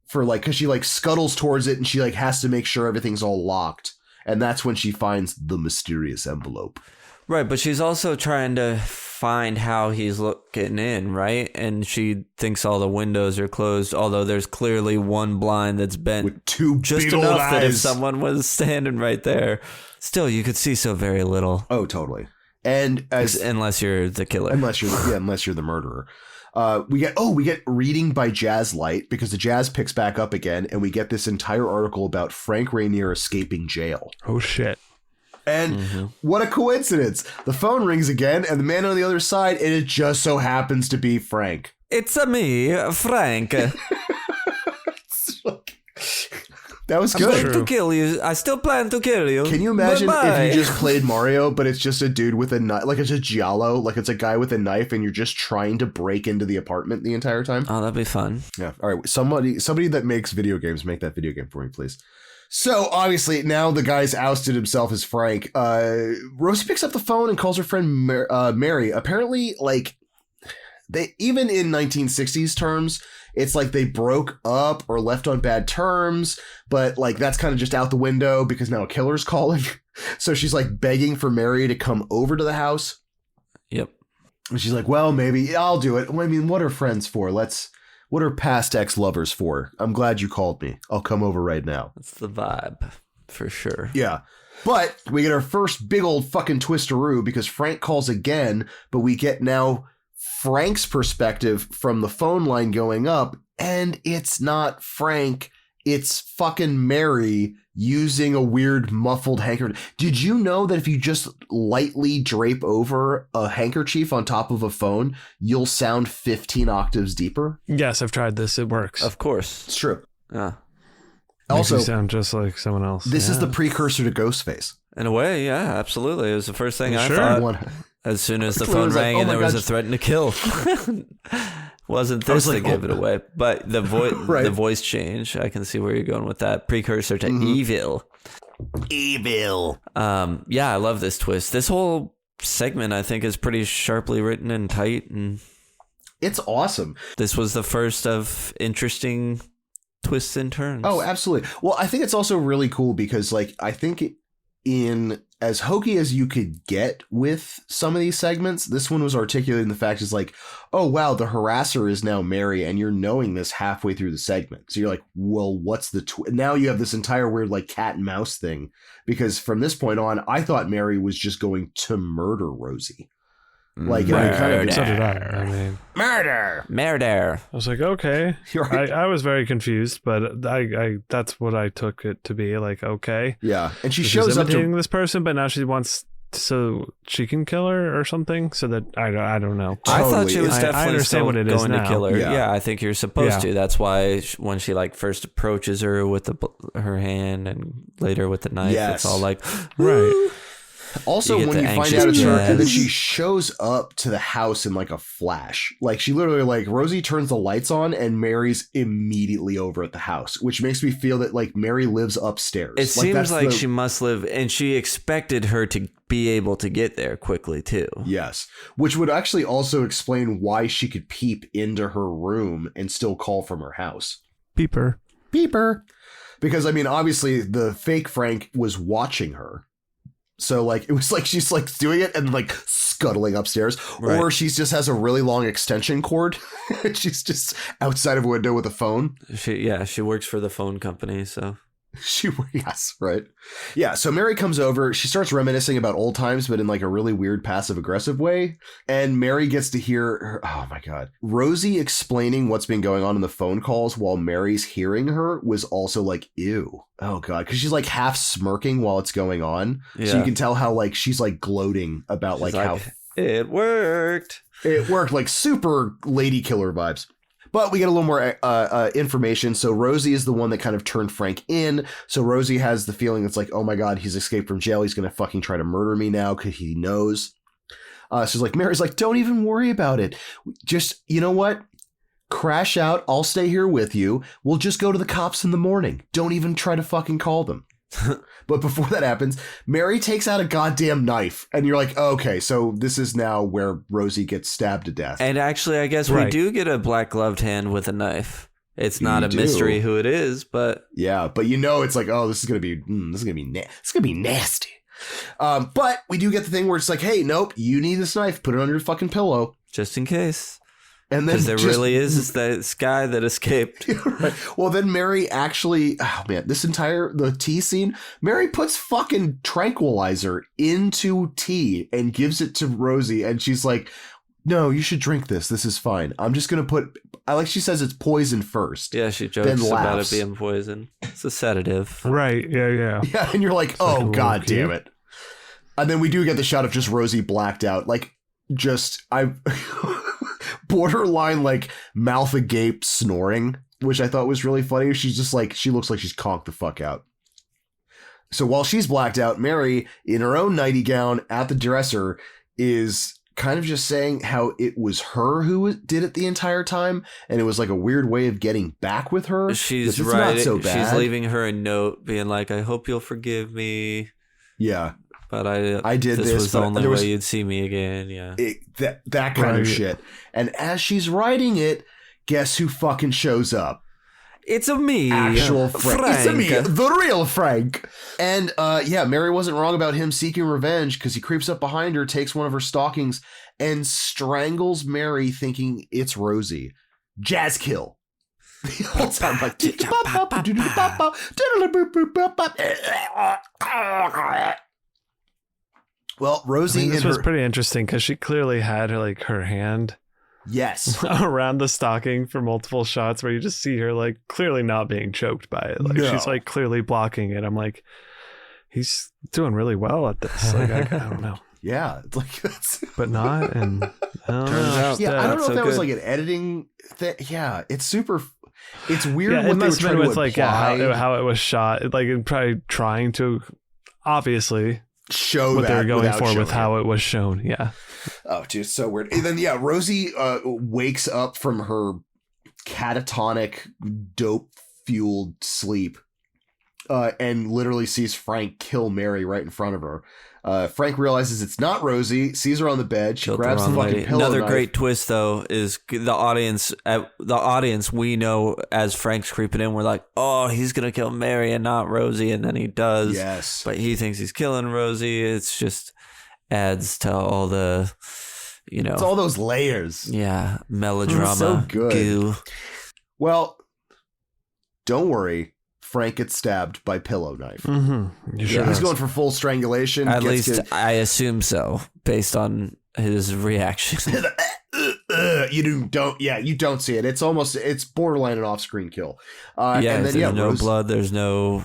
For like, because she like scuttles towards it and she like has to make sure everything's all locked. And that's when she finds the mysterious envelope. Right, but she's also trying to find how he's looking in, right? And she thinks all the windows are closed, although there's clearly one blind that's bent With two just big old enough that if eyes. someone was standing right there, still you could see so very little. Oh, totally. And Unless you're the killer. unless you're the murderer. We get reading by Jazz Light because the jazz picks back up again, and we get this entire article about Frank Rainier escaping jail. Oh, shit. And what a coincidence. The phone rings again, and the man on the other side, and it just so happens to be Frank. It's me, Frank. That was good. I'm going to kill you. I still plan to kill you. Can you imagine Bye-bye. if you just played Mario, but it's just a dude with a knife, like it's a giallo, like it's a guy with a knife, and you're just trying to break into the apartment the entire time? Oh, that'd be fun. Yeah. All right. Somebody that makes video games, make that video game for me, please. So obviously now the guy's ousted himself as Frank. Rosie picks up the phone and calls her friend Mary. Apparently, like they even in 1960s terms, it's like they broke up or left on bad terms, but like that's kind of just out the window because now a killer's calling. So she's like begging for Mary to come over to the house. Yep. And she's like, well, maybe I'll do it. I mean, what are friends for? What are past ex-lovers for? I'm glad you called me. I'll come over right now. That's the vibe for sure. Yeah. But we get our first big old fucking twisteroo because Frank calls again, but we get now Frank's perspective from the phone line going up, and it's not Frank, it's fucking Mary using a weird muffled handkerchief. Did you know that if you just lightly drape over a handkerchief on top of a phone, you'll sound 15 octaves deeper? Yes, I've tried this. It works. Of course. It's true. Yeah. Makes you Also, sound just like someone else. this is the precursor to Ghostface. In a way, yeah, absolutely. It was the first thing I Sure. thought. As soon as the It phone was like, rang oh and my there was God. a threat to kill. Wasn't I was this like, to give it away? But the Right. the voice change, I can see where you're going with that. Precursor to evil. Evil. Yeah, I love this twist. This whole segment, I think, is pretty sharply written and tight. And It's awesome. this was the first of interesting twists and turns. Oh, absolutely. Well, I think it's also really cool because, like, I think in as hokey as you could get with some of these segments, this one was articulating the fact is like, oh, wow, the harasser is now Mary, and you're knowing this halfway through the segment. So you're like, well, what's the now you have this entire weird, like, cat and mouse thing, because from this point on, I thought Mary was just going to murder Rosie. Like, I kind of So did I. I mean, Murder. I was like, okay. You're right. I was very confused, but I that's what I took it to be. Like, okay. Yeah. And she She's shows up imitating to this person, but now she wants so she can kill her or something. So that I don't know. I thought Totally. she was I definitely understand still what it is going to now. kill her. Yeah. Yeah, I think you're supposed Yeah. to. That's why when she like first approaches her with her hand and later with the knife, Yes. it's all like, Right. Also, You get when the you find anxious out it's her, and then jazz. she shows up to the house in like a flash. Like she literally, like Rosie turns the lights on, and Mary's immediately over at the house, which makes me feel that like Mary lives upstairs. It seems that's like the- she must live, and she expected her to be able to get there quickly too. Yes, which would actually also explain why she could peep into her room and still call from her house. Peeper. Peeper, because I mean, obviously the fake Frank was watching her. So, like, it was like she's, like, doing it and, like, scuttling upstairs. Right. Or she just has a really long extension cord. She's just outside of a window with a phone. She works for the phone company, so Yes, right. Yeah, so Mary comes over. She starts reminiscing about old times, but in, like, a really weird passive-aggressive way. And Mary gets to hear her, oh, my God. Rosie explaining what's been going on in the phone calls while Mary's hearing her was also, like, ew. Oh, God. Because she's, like, half smirking while it's going on. So Yeah. you can tell how, like, she's, like, gloating about, She's like, how it worked. it worked. Like, super lady killer vibes. But we get a little more information. So Rosie is the one that kind of turned Frank in. So Rosie has the feeling it's like, oh my God, he's escaped from jail. He's going to fucking try to murder me now because he knows. So like Mary's like, don't even worry about it. Just, you know what? Crash out. I'll stay here with you. We'll just go to the cops in the morning. Don't even try to fucking call them. But before that happens, Mary takes out a goddamn knife. And you're like, oh, okay, so this is now where Rosie gets stabbed to death. And actually, I guess we do get a black gloved hand with a knife. It's not a mystery who it is, but yeah, but you know, it's like, oh, this is gonna be nasty. But we do get the thing where it's like, hey, nope, you need this knife, put it under your fucking pillow, just in case. and then Because there really is this guy that escaped. Right. Well, then Mary actually, oh man, the tea scene, Mary puts fucking tranquilizer into tea and gives it to Rosie, and she's like, no, you should drink this. This is fine. I'm just going to put, she says it's poison first. Yeah, she jokes Then about it laughs. being poison. It's a sedative. Right. Yeah. Yeah, and you're like, oh, like a God little damn cute. it. And then we do get the shot of just Rosie blacked out, like I borderline like mouth agape snoring, which I thought was really funny. She's just like, she looks like she's conked the fuck out. So while she's blacked out, Mary, in her own nighty gown at the dresser, is kind of just saying how it was her who did it the entire time, and it was like a weird way of getting back with her. She's right. She's leaving her a note being like, I hope you'll forgive me. Yeah. But I did this. Was the only way you'd see me again. Yeah. That kind of shit. And as she's writing it, guess who fucking shows up? It's a me. Actual Frank. It's a me. The real Frank. And Mary wasn't wrong about him seeking revenge, because he creeps up behind her, takes one of her stockings, and strangles Mary thinking it's Rosie. Jazz kill. The whole time like well, Rosie, this was pretty interesting because she clearly had her hand around the stocking for multiple shots where you just see her like clearly not being choked by it. Like she's like clearly blocking it. I'm like, he's doing really well at this. Like I don't know. Yeah, it's like that's but not. And turns out, I don't know if that was like an editing thing. Yeah, it's super. It's weird. Yeah, what it they must were have been trying with to imply. how it was shot. Like and probably trying to obviously show what that they were going for with it. how it was shown. Yeah. Oh, dude, so weird. And then Rosie wakes up from her catatonic, dope-fueled sleep and literally sees Frank kill Mary right in front of her. Frank realizes it's not Rosie, sees her on the bed. She grabs the fucking pillow Another knife. great twist, though, is the audience. We know as Frank's creeping in, we're like, oh, he's gonna kill Mary and not Rosie, and then he does. Yes, but he thinks he's killing Rosie. It's just adds to all the, it's all those layers. Yeah, melodrama. So good. Goo. Well, don't worry. Frank gets stabbed by pillow knife. Mm-hmm. He's going for full strangulation. At least I assume so, based on his reaction. You don't see it. It's borderline an off-screen kill. And then, there's no blood. There's no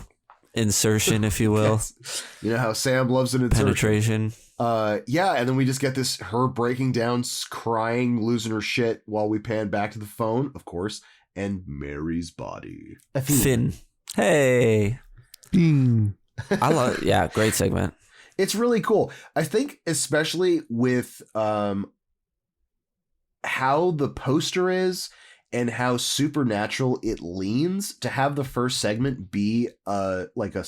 insertion, if you will. Yes. You know how Sam loves an insertion. Penetration. And then we just get her breaking down, crying, losing her shit while we pan back to the phone, of course, and Mary's body. Finn. Hey. I love it. Yeah, great segment. It's really cool. I think especially with how the poster is and how supernatural it leans, to have the first segment be like a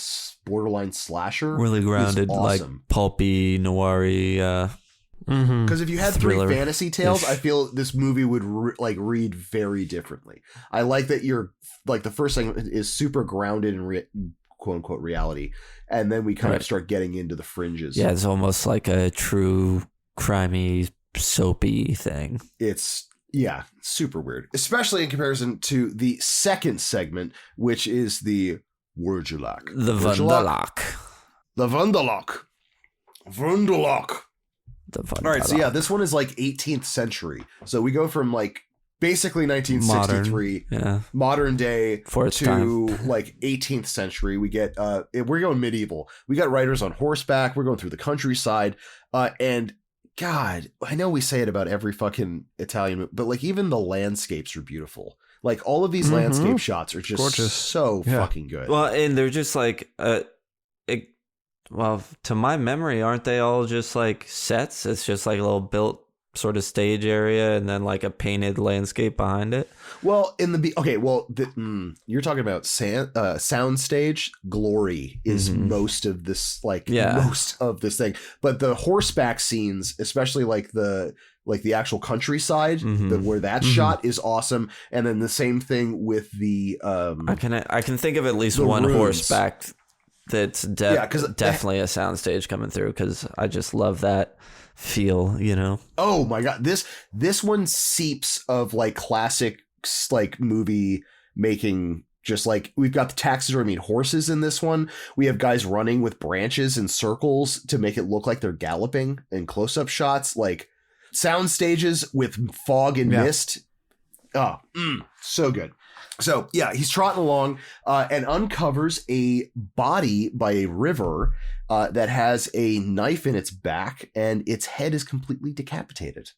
borderline slasher. Really grounded, awesome. Like pulpy, noir-y. Because if you had thriller. three fantasy tales, I feel this movie would read very differently. I like that the first segment is super grounded in quote unquote reality, and then we kind of start getting into the fringes. Yeah, it's almost like a true crimey, soapy thing. It's super weird, especially in comparison to the second segment, which is the wurdalak. The wurdalak. The wurdalak. Wurdalak. All right, so this one is like 18th century. So we go from like basically 1963, modern day, to like 18th century. We get we're going medieval. We got riders on horseback. We're going through the countryside, and God, I know we say it about every fucking Italian, but like even the landscapes are beautiful. Like all of these landscape shots are just gorgeous. So fucking good. Well, and they're just like well, to my memory, aren't they all just like sets? It's just like a little built sort of stage area and then like a painted landscape behind it. Well, you're talking about soundstage. Glory is most of this, most of this thing. But the horseback scenes, especially like the actual countryside, where that shot is awesome. And then the same thing with the I can think of at least one rooms. Horseback that's definitely a soundstage coming through, because I just love that feel, Oh my God, this one seeps of like classic like movie making. Just like we've got the taxidermied horses in this one. We have guys running with branches and circles to make it look like they're galloping, and close-up shots, like sound stages with fog and mist. Oh, so good. So, yeah, he's trotting along and uncovers a body by a river that has a knife in its back, and its head is completely decapitated.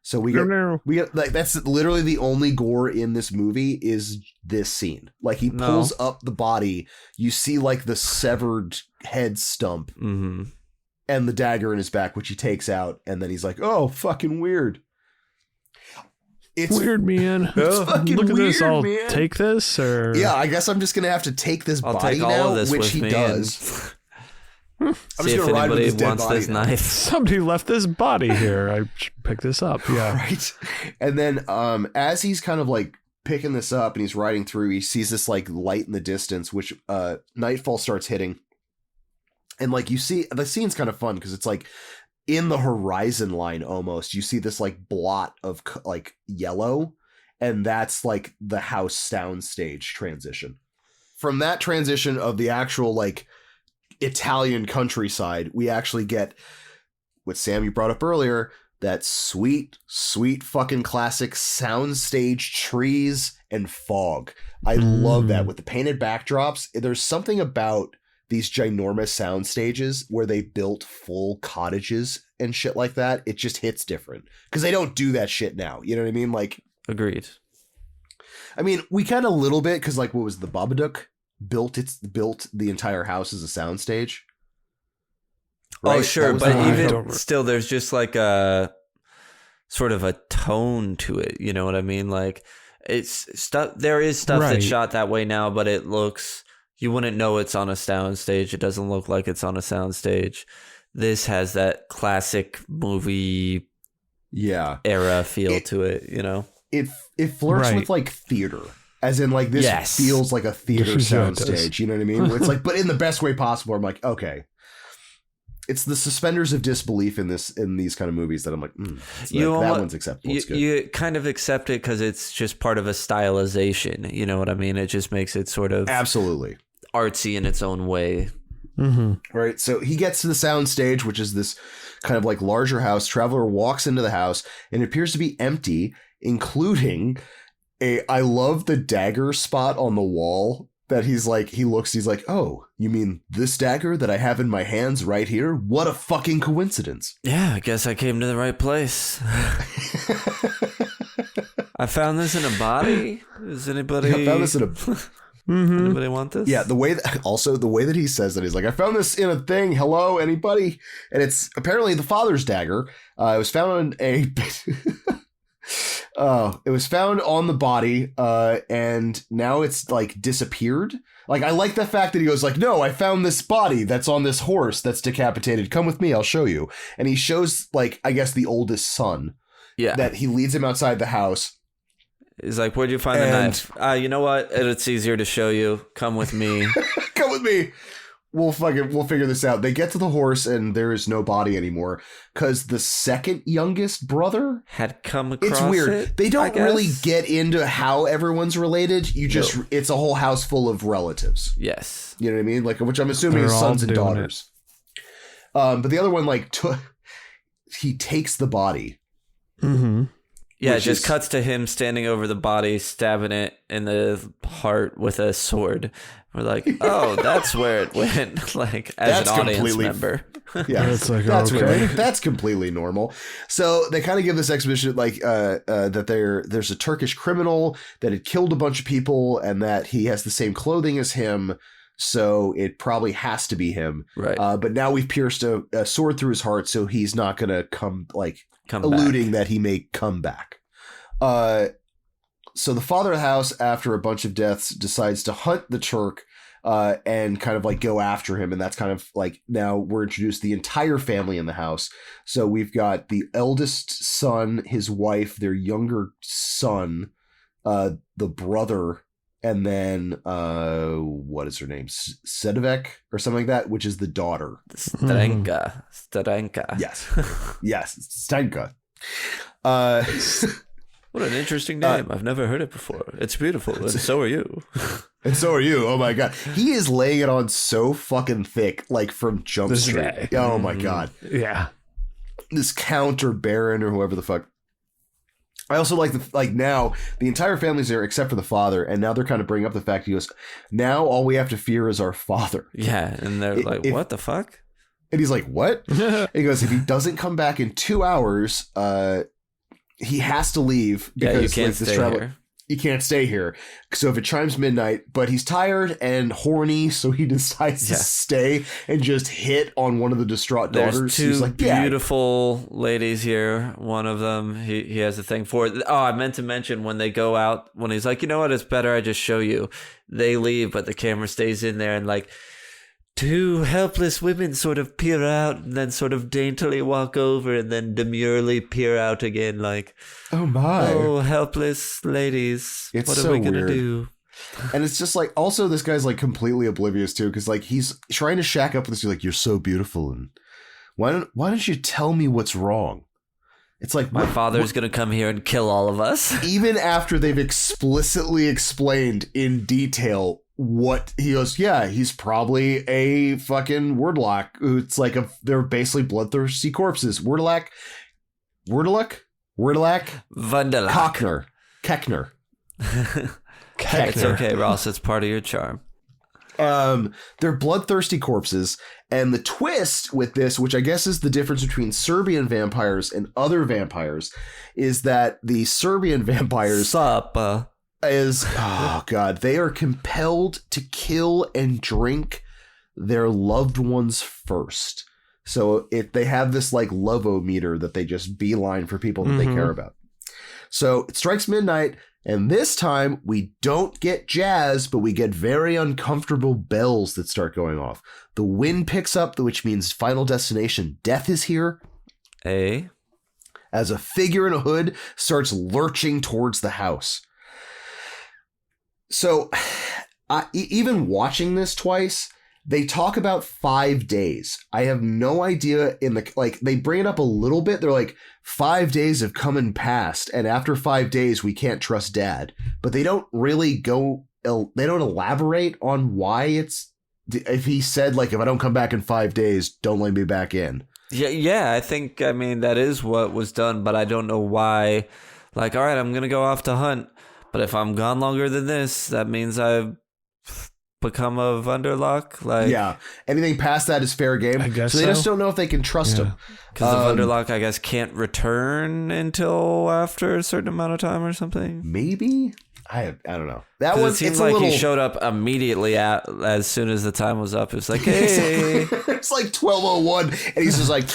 So we get like that's literally the only gore in this movie is this scene. Like he pulls up the body, you see like the severed head stump and the dagger in his back, which he takes out, and then he's like, "Oh, fucking weird." It's weird, man. It's fucking Look at weird, this. I'll man. take this, or yeah, I guess I'm just gonna have to take this body take all now, of this which with he me does. I'm See if anybody wants this knife. somebody left this body here. I should pick this up. Yeah, right. And then, as he's kind of like picking this up and he's riding through, he sees this like light in the distance, which nightfall starts hitting, and like you see the scene's kind of fun because it's like in the horizon line almost. You see this like blot of like yellow. And that's like the house soundstage transition. From that transition of the actual like Italian countryside, we actually get what Sam you brought up earlier, that sweet, sweet fucking classic soundstage trees and fog. I love that with the painted backdrops. There's something about these ginormous sound stages where they built full cottages and shit like that. It just hits different because they don't do that shit now. You know what I mean? Like, agreed. I mean, we kind of a little bit because, like, what was the Babadook built the entire house as a soundstage. Right? Oh, That sure, was but the- even still, there's just like a sort of a tone to it. You know what I mean? Like it's stuff. There is stuff that's shot that way now, but it looks. You wouldn't know it's on a soundstage. It doesn't look like it's on a soundstage. This has that classic movie, era feel to it. You know. It flirts with like theater, as in like this feels like a theater soundstage. You know what I mean? It's like, but in the best way possible. I'm like, okay, it's the suspenders of disbelief in these kind of movies that I'm like, that one's acceptable. It's good. You kind of accept it because it's just part of a stylization. You know what I mean? It just makes it sort of absolutely artsy in its own way. Right. So he gets to the soundstage, which is this kind of like larger house. Traveler walks into the house and it appears to be empty, including I love the dagger spot on the wall that he's like, oh, you mean this dagger that I have in my hands right here? What a fucking coincidence. Yeah, I guess I came to the right place. I found this in a body. Is anybody... I found this in a... Anybody want this? Yeah, the way that he says that, he's like, I found this in a thing. Hello, anybody? And it's apparently the father's dagger. It was found on it was found on the body, and now it's like disappeared. Like, I like the fact that he goes like, no, I found this body that's on this horse that's decapitated. Come with me, I'll show you. And he shows, like, I guess the oldest son. Yeah. That he leads him outside the house. He's like, where'd you find the knife? You know what? It's easier to show you. Come with me. Come with me. We'll figure this out. They get to the horse and there is no body anymore because the second youngest brother had come across it. It's weird. They don't really get into how everyone's related. It's a whole house full of relatives. Yes. You know what I mean? Like, which I'm assuming is sons and daughters. But the other one, like, he takes the body. Mm-hmm. Yeah, it just cuts to him standing over the body, stabbing it in the heart with a sword. We're like, oh, that's where it went. Like, as an audience member. Yeah, that's completely normal. So they kind of give this exposition, like, that there's a Turkish criminal that had killed a bunch of people, and that he has the same clothing as him. So it probably has to be him. Right. But now we've pierced a sword through his heart, so he's not going to come alluding that he may come back. So the father of the house, after a bunch of deaths, decides to hunt the Turk and kind of like go after him. And that's kind of like, now we're introduced the entire family in the house. So we've got the eldest son, his wife, their younger son, the brother, and then what is her name? Sedevek or something like that, which is the daughter. Starenka. Yes. Yes. Stanka. What an interesting name. I've never heard it before. It's beautiful, and so are you. And so are you. Oh, my God. He is laying it on so fucking thick, like from Jump Street. Oh, my God. Yeah. This Count or Baron or whoever the fuck. I also like now the entire family's there except for the father, and now they're kind of bringing up the fact he goes, now all we have to fear is our father. Yeah, and they're like, what the fuck? And he's like, what? He goes, if he doesn't come back in 2 hours, he has to leave because you can't stay here. You can't stay here. So if it chimes midnight, but he's tired and horny, so he decides to stay and just hit on one of the distraught daughters. There's two he's like, beautiful ladies here. One of them, he has a thing for. Oh, I meant to mention when they go out, when he's like, you know what, it's better I just show you. They leave, but the camera stays in there, and like two helpless women sort of peer out and then sort of daintily walk over and then demurely peer out again, like, oh my, oh, helpless ladies, it's what are so we gonna weird. do? And it's just like, also this guy's like completely oblivious too, because like he's trying to shack up with this. He's like, you're so beautiful, and why don't you tell me what's wrong? It's like, my father's gonna come here and kill all of us. Even after they've explicitly explained in detail what he goes, yeah, he's probably a fucking wurdalak. It's like they're basically bloodthirsty corpses. Wurdalak, Wurdalak, Keckner. It's okay, Ross. It's part of your charm. They're bloodthirsty corpses, and the twist with this, which I guess is the difference between Serbian vampires and other vampires, is that the Serbian vampires oh god, they are compelled to kill and drink their loved ones first. So if they have this like love-o-meter that they just beeline for people that they care about. So it strikes midnight, and this time we don't get jazz, but we get very uncomfortable bells that start going off. The wind picks up, which means Final Destination Death is here. As a figure in a hood starts lurching towards the house. So even watching this twice, they talk about 5 days. I have no idea they bring it up a little bit. They're like, 5 days have come and passed, and after 5 days, we can't trust Dad. But they don't really they don't elaborate on why if he said, like, if I don't come back in 5 days, don't let me back in. Yeah, I mean, that is what was done, but I don't know why. Like, all right, I'm going to go off to hunt, but if I'm gone longer than this, that means I've become a wurdalak. Like, yeah, anything past that is fair game. I guess so they just don't know if they can trust him. Because the wurdalak, I guess, can't return until after a certain amount of time or something. Maybe? I don't know. That one, it seems like he showed up immediately as soon as the time was up. It was like, hey. It's like 12:01, and he's just like,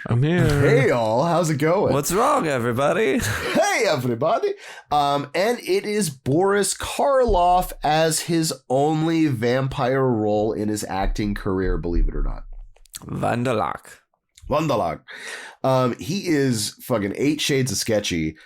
I'm here. Hey, y'all. How's it going? What's wrong, everybody? Hey, everybody. And it is Boris Karloff as his only vampire role in his acting career, believe it or not. Wurdalak. He is fucking 8 shades of sketchy,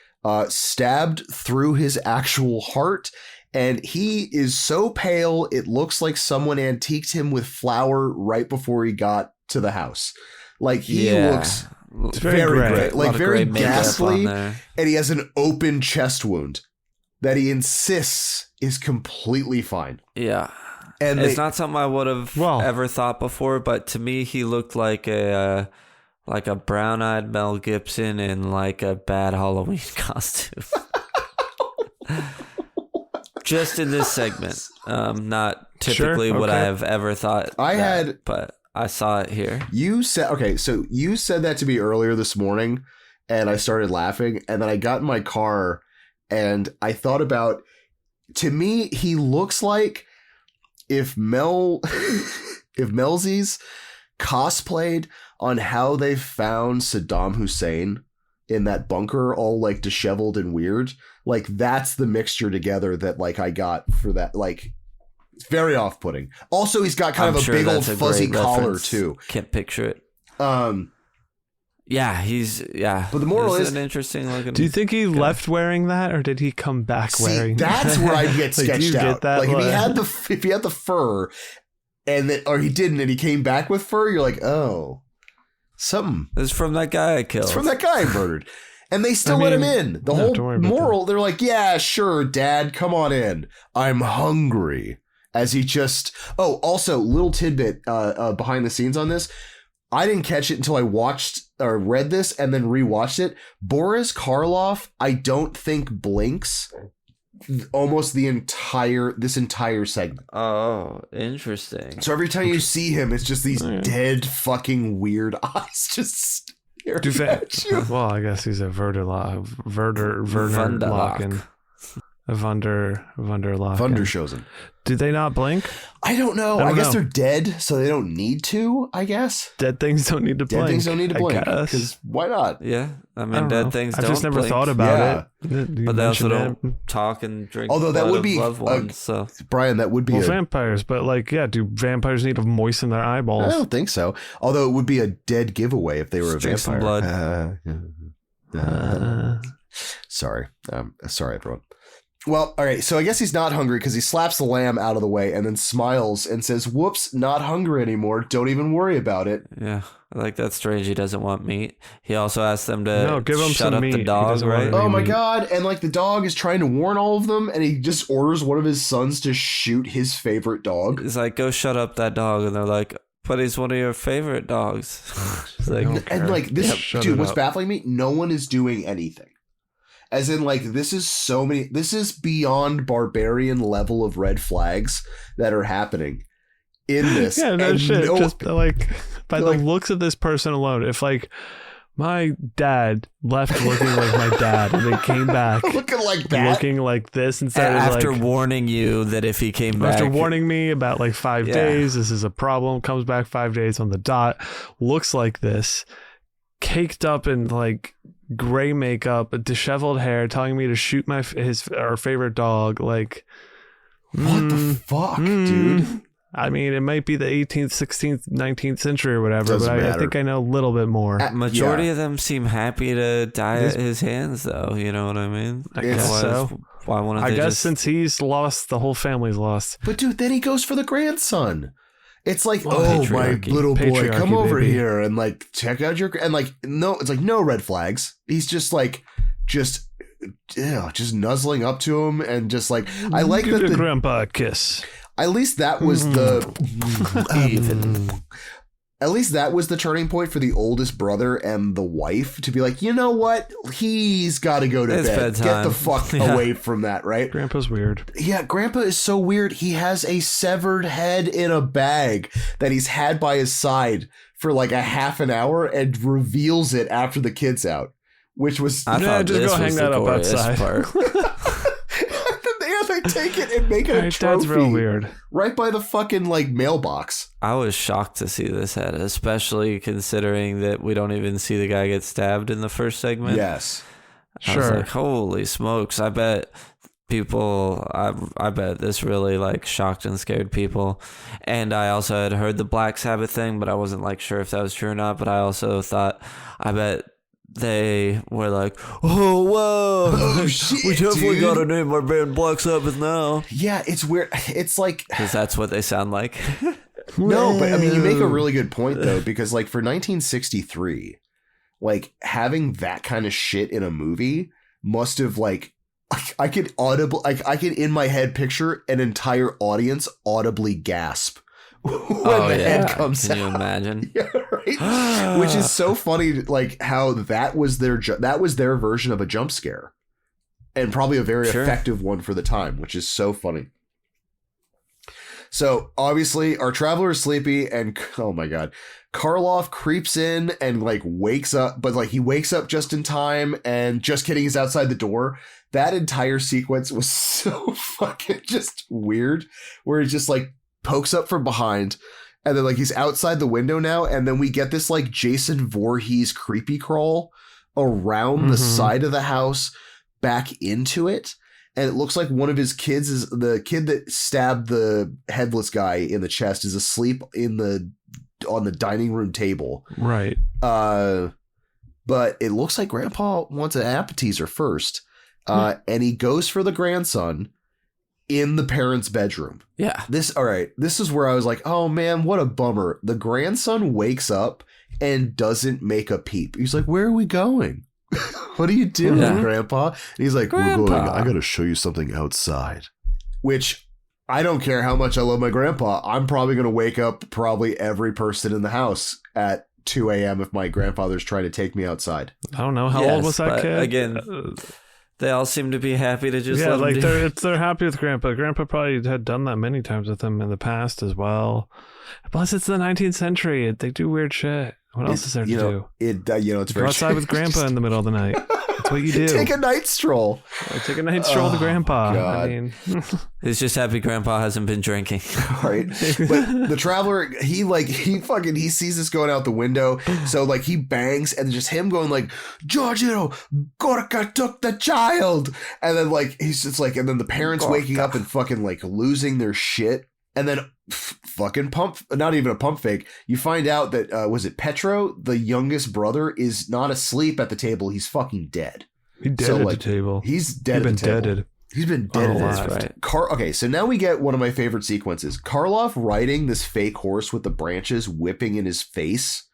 stabbed through his actual heart, and he is so pale, it looks like someone antiqued him with flour right before he got to the house. Like, he looks very gray, like very ghastly, and he has an open chest wound that he insists is completely fine. Yeah. And it's not something I would have ever thought before, but to me, he looked like a brown-eyed Mel Gibson in like a bad Halloween costume. Just in this segment. Not typically what I have ever thought. But I saw it here. So you said that to me earlier this morning, and I started laughing, and then I got in my car and I thought about, to me, he looks like if Melzies cosplayed on how they found Saddam Hussein in that bunker, all like disheveled and weird. Like, that's the mixture together that like I got for that. Like, it's very off-putting. Also, he's got kind of a big old fuzzy collar too. Can't picture it. But the moral is an interesting looking. Do you think he left wearing that, or did he come back wearing? That's where I get sketched like, do you out. Get that? Like, if he had the fur, or he didn't, and he came back with fur, you're like, oh, something. It's from that guy I killed. It's from that guy I murdered. And they still let him in. The whole moral, they're like, yeah, sure, Dad, come on in. I'm hungry. As he just... Oh, also, little tidbit behind the scenes on this. I didn't catch it until I watched or read this and then rewatched it, Boris Karloff, I don't think blinks almost this entire segment. Oh, interesting. So every time you see him, it's just these dead fucking weird eyes just staring at you. Well, I guess he's a wurdalak. Wurderlaken. A Wunderlaken. Wunderchosen. Do they not blink? I don't know. I guess they're dead, so they don't need to, I guess. Dead things don't need to blink. Dead things don't need to blink. Because why not? Yeah. I mean, dead things don't I've just never blink. thought about it. But they also don't talk and drink Although that would be loved ones, so. Brian, that would be vampires, but like, yeah, do vampires need to moisten their eyeballs? I don't think so. Although it would be a dead giveaway if they were a vampire. Some blood. Sorry. Sorry, everyone. Well, all right, so I guess he's not hungry because he slaps the lamb out of the way and then smiles and says, whoops, not hungry anymore. Don't even worry about it. Yeah, I like that's strange. He doesn't want meat. He also asks them to give him shut some up meat. the dog, right? Oh my God. And like the dog is trying to warn all of them and he just orders one of his sons to shoot his favorite dog. He's like, go shut up that dog. And they're like, but he's one of your favorite dogs. Like, and like this, dude, what's up. baffling me? No one is doing anything. As in, like, this is beyond barbarian level of red flags that are happening in this. Yeah, no shit. Just like, by the looks of this person alone, if like my dad left looking like my dad and they came back looking like that, looking like this instead after of like, warning you that if he came back. After warning me about like 5 days, this is a problem, comes back 5 days on the dot, looks like this, caked up in like gray makeup, disheveled hair, telling me to shoot our favorite dog. Like, what the fuck, dude? I mean, it might be the 18th, 16th, 19th century or whatever, but I think I know a little bit more. Majority of them seem happy to die at his hands, though. You know what I mean? I guess so. Why wouldn't they guess since he's lost, the whole family's lost. But dude, then he goes for the grandson. It's like, oh, my little boy, come over here and like check out your, and like, no, it's like no red flags. He's just like, just nuzzling up to him and just like, I like Give that your grandpa a kiss. At least that was at least that was the turning point for the oldest brother and the wife to be like, you know what? He's got to go to bed. Bedtime. Get the fuck away from that, right? Grandpa's weird. Yeah, Grandpa is so weird. He has a severed head in a bag that he's had by his side for like a half an hour and reveals it after the kid's out, which was... just go hang that up outside. They take it and make it a trophy. That's real weird. Right by the fucking like mailbox. I was shocked to see this head, especially considering that we don't even see the guy get stabbed in the first segment. Yes. I was like, holy smokes. I bet people, I bet this really like shocked and scared people. And I also had heard the Black Sabbath thing, but I wasn't like sure if that was true or not. But I also thought, I bet they were like, oh, whoa. Oh, shit, we definitely dude. got to name our band Black Sabbath now. Yeah, it's weird. It's like... Because that's what they sound like. No, but I mean, you make a really good point, though, because like for 1963, like having that kind of shit in a movie must have like... I could in my head picture an entire audience audibly gasp when the head comes out. Can you imagine? Yeah, right. Which is so funny, like how that was their version of a jump scare, and probably a very effective one for the time, which is so funny. So obviously, our traveler is sleepy, and oh my god, Karloff creeps in and like wakes up, but like he wakes up just in time, and just kidding, he's outside the door. That entire sequence was so fucking just weird, where he just like pokes up from behind, and then like he's outside the window now, and then we get this like Jason Voorhees creepy crawl around the side of the house back into it, and it looks like one of his kids is the kid that stabbed the headless guy in the chest is asleep on the dining room table, right? But it looks like Grandpa wants an appetizer first, and he goes for the grandson in the parents' bedroom. Yeah. This is where I was like, oh man, what a bummer. The grandson wakes up and doesn't make a peep. He's like, where are we going? What are you doing, Grandpa? And he's like, we're going, I gotta show you something outside. Which, I don't care how much I love my grandpa, I'm probably gonna wake up probably every person in the house at 2 a.m. if my grandfather's trying to take me outside. I don't know. How old was that kid? Again, they all seem to be happy to just let him they're happy with Grandpa. Grandpa probably had done that many times with them in the past as well. Plus, it's the 19th century. They do weird shit. What else is there to do? It's go outside with Grandpa in the middle of the night. That's what you do. Take a night stroll. Take a night stroll to Grandpa. God. I mean, he's just happy Grandpa hasn't been drinking. Right. But the traveler, he sees this going out the window. So like he bangs, and just him going like, Giorgio, Gorka took the child. And then like, he's just like, and then the parents waking up and fucking like losing their shit. And then fucking not even a pump fake. You find out that, was it Petro, the youngest brother, is not asleep at the table. He's fucking dead. He's dead at the table. He's dead at the table. Deaded. He's been dead. That's right. Okay, so now we get one of my favorite sequences. Karloff riding this fake horse with the branches whipping in his face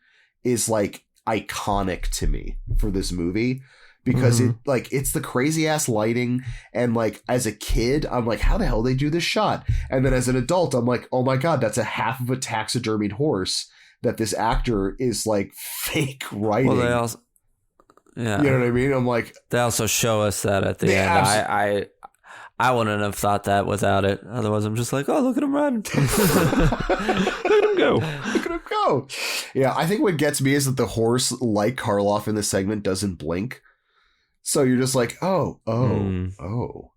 is like iconic to me for this movie. Because it's the crazy ass lighting, and like as a kid I'm like, how the hell they do this shot? And then as an adult I'm like, oh my god, that's a half of a taxidermied horse that this actor is like fake riding. Well, they also, yeah, you know what I mean? I'm like, they also show us that at the end. I wouldn't have thought that without it. Otherwise I'm just like, oh, look at him riding. Look at him go. Look at him go. Yeah, I think what gets me is that the horse, like Karloff in this segment, doesn't blink. So you're just like, oh. Well,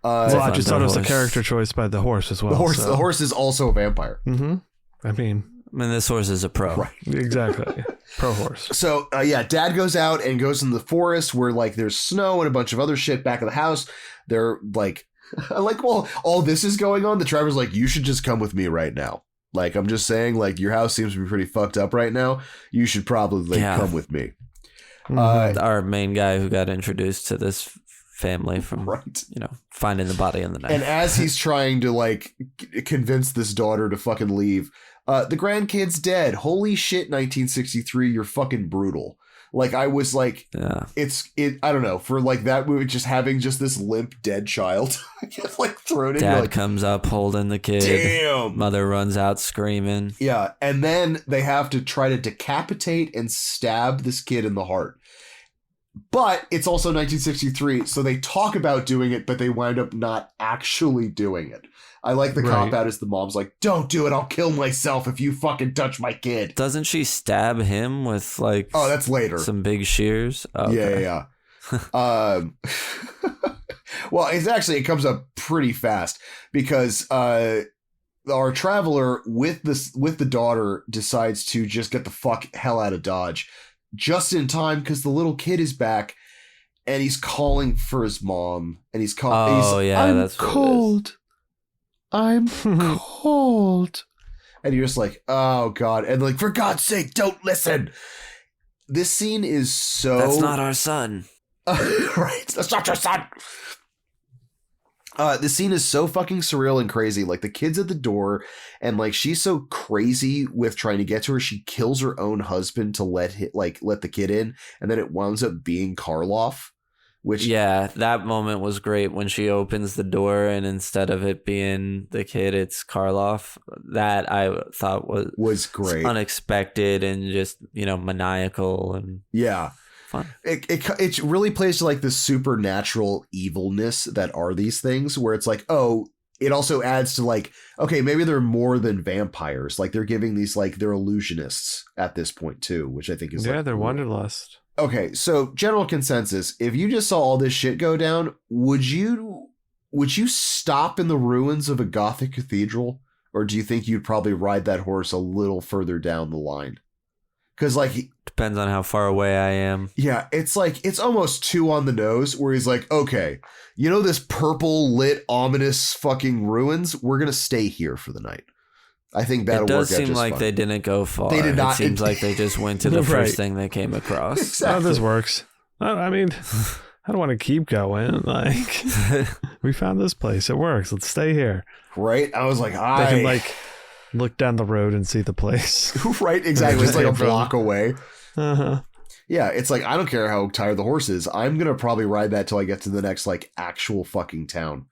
I just thought it was a character choice by the horse as well. The horse is also a vampire. Mm-hmm. I mean, this horse is a pro. Right. Exactly. Pro horse. So, Dad goes out and goes in the forest where, like, there's snow and a bunch of other shit back of the house. They're like, well, all this is going on. The driver's like, you should just come with me right now. Like, I'm just saying, like, your house seems to be pretty fucked up right now. You should probably come with me. Our main guy who got introduced to this family from finding the body in the night. And as he's trying to like convince this daughter to fucking leave, the grandkid's dead. Holy shit, 1963, you're fucking brutal. Like I was like, I don't know, for like that movie, just having just this limp dead child like thrown in. Dad like, comes up holding the kid. Damn. Mother runs out screaming. Yeah, and then they have to try to decapitate and stab this kid in the heart. But it's also 1963, so they talk about doing it, but they wind up not actually doing it. I like the cop out as the mom's like, don't do it, I'll kill myself if you fucking touch my kid. Doesn't she stab him with like... Oh, that's later. Some big shears? Oh, okay. Yeah. Well, it comes up pretty fast because our traveler with the daughter decides to just get the hell out of Dodge. Just in time because the little kid is back and he's calling for his mom and he's calling. Oh, yeah, I'm cold. I'm cold. And you're just like, oh God. And like, for God's sake, don't listen. This scene is so. That's not our son. Right. That's not your son. This scene is so fucking surreal and crazy. Like the kid's at the door and like she's so crazy with trying to get to her. She kills her own husband to let the kid in. And then it winds up being Karloff, which. Yeah, that moment was great when she opens the door and instead of it being the kid, it's Karloff. That I thought was great. Unexpected and just, maniacal and. Yeah. Fun. It really plays to like the supernatural evilness that are these things where it's like, oh, it also adds to like, okay, maybe they're more than vampires. Like they're giving these like they're illusionists at this point too, which I think is they're wanderlust. Okay, so general consensus: if you just saw all this shit go down, would you stop in the ruins of a Gothic cathedral, or do you think you'd probably ride that horse a little further down the line? Because like. Depends on how far away I am. Yeah, it's like, it's almost too on the nose where he's like, okay, this purple lit ominous fucking ruins, we're going to stay here for the night. I think that'll work out just fine. It does seem like they didn't go far. They did not. It seems like they just went to the first thing they came across. Exactly. Oh, this works. I mean, I don't want to keep going. Like, we found this place. It works. Let's stay here. Right? I was like, They can like look down the road and see the place. Right? Exactly. It's like a block away. Uh-huh. Yeah, it's like, I don't care how tired the horse is. I'm going to probably ride that till I get to the next, like, actual fucking town.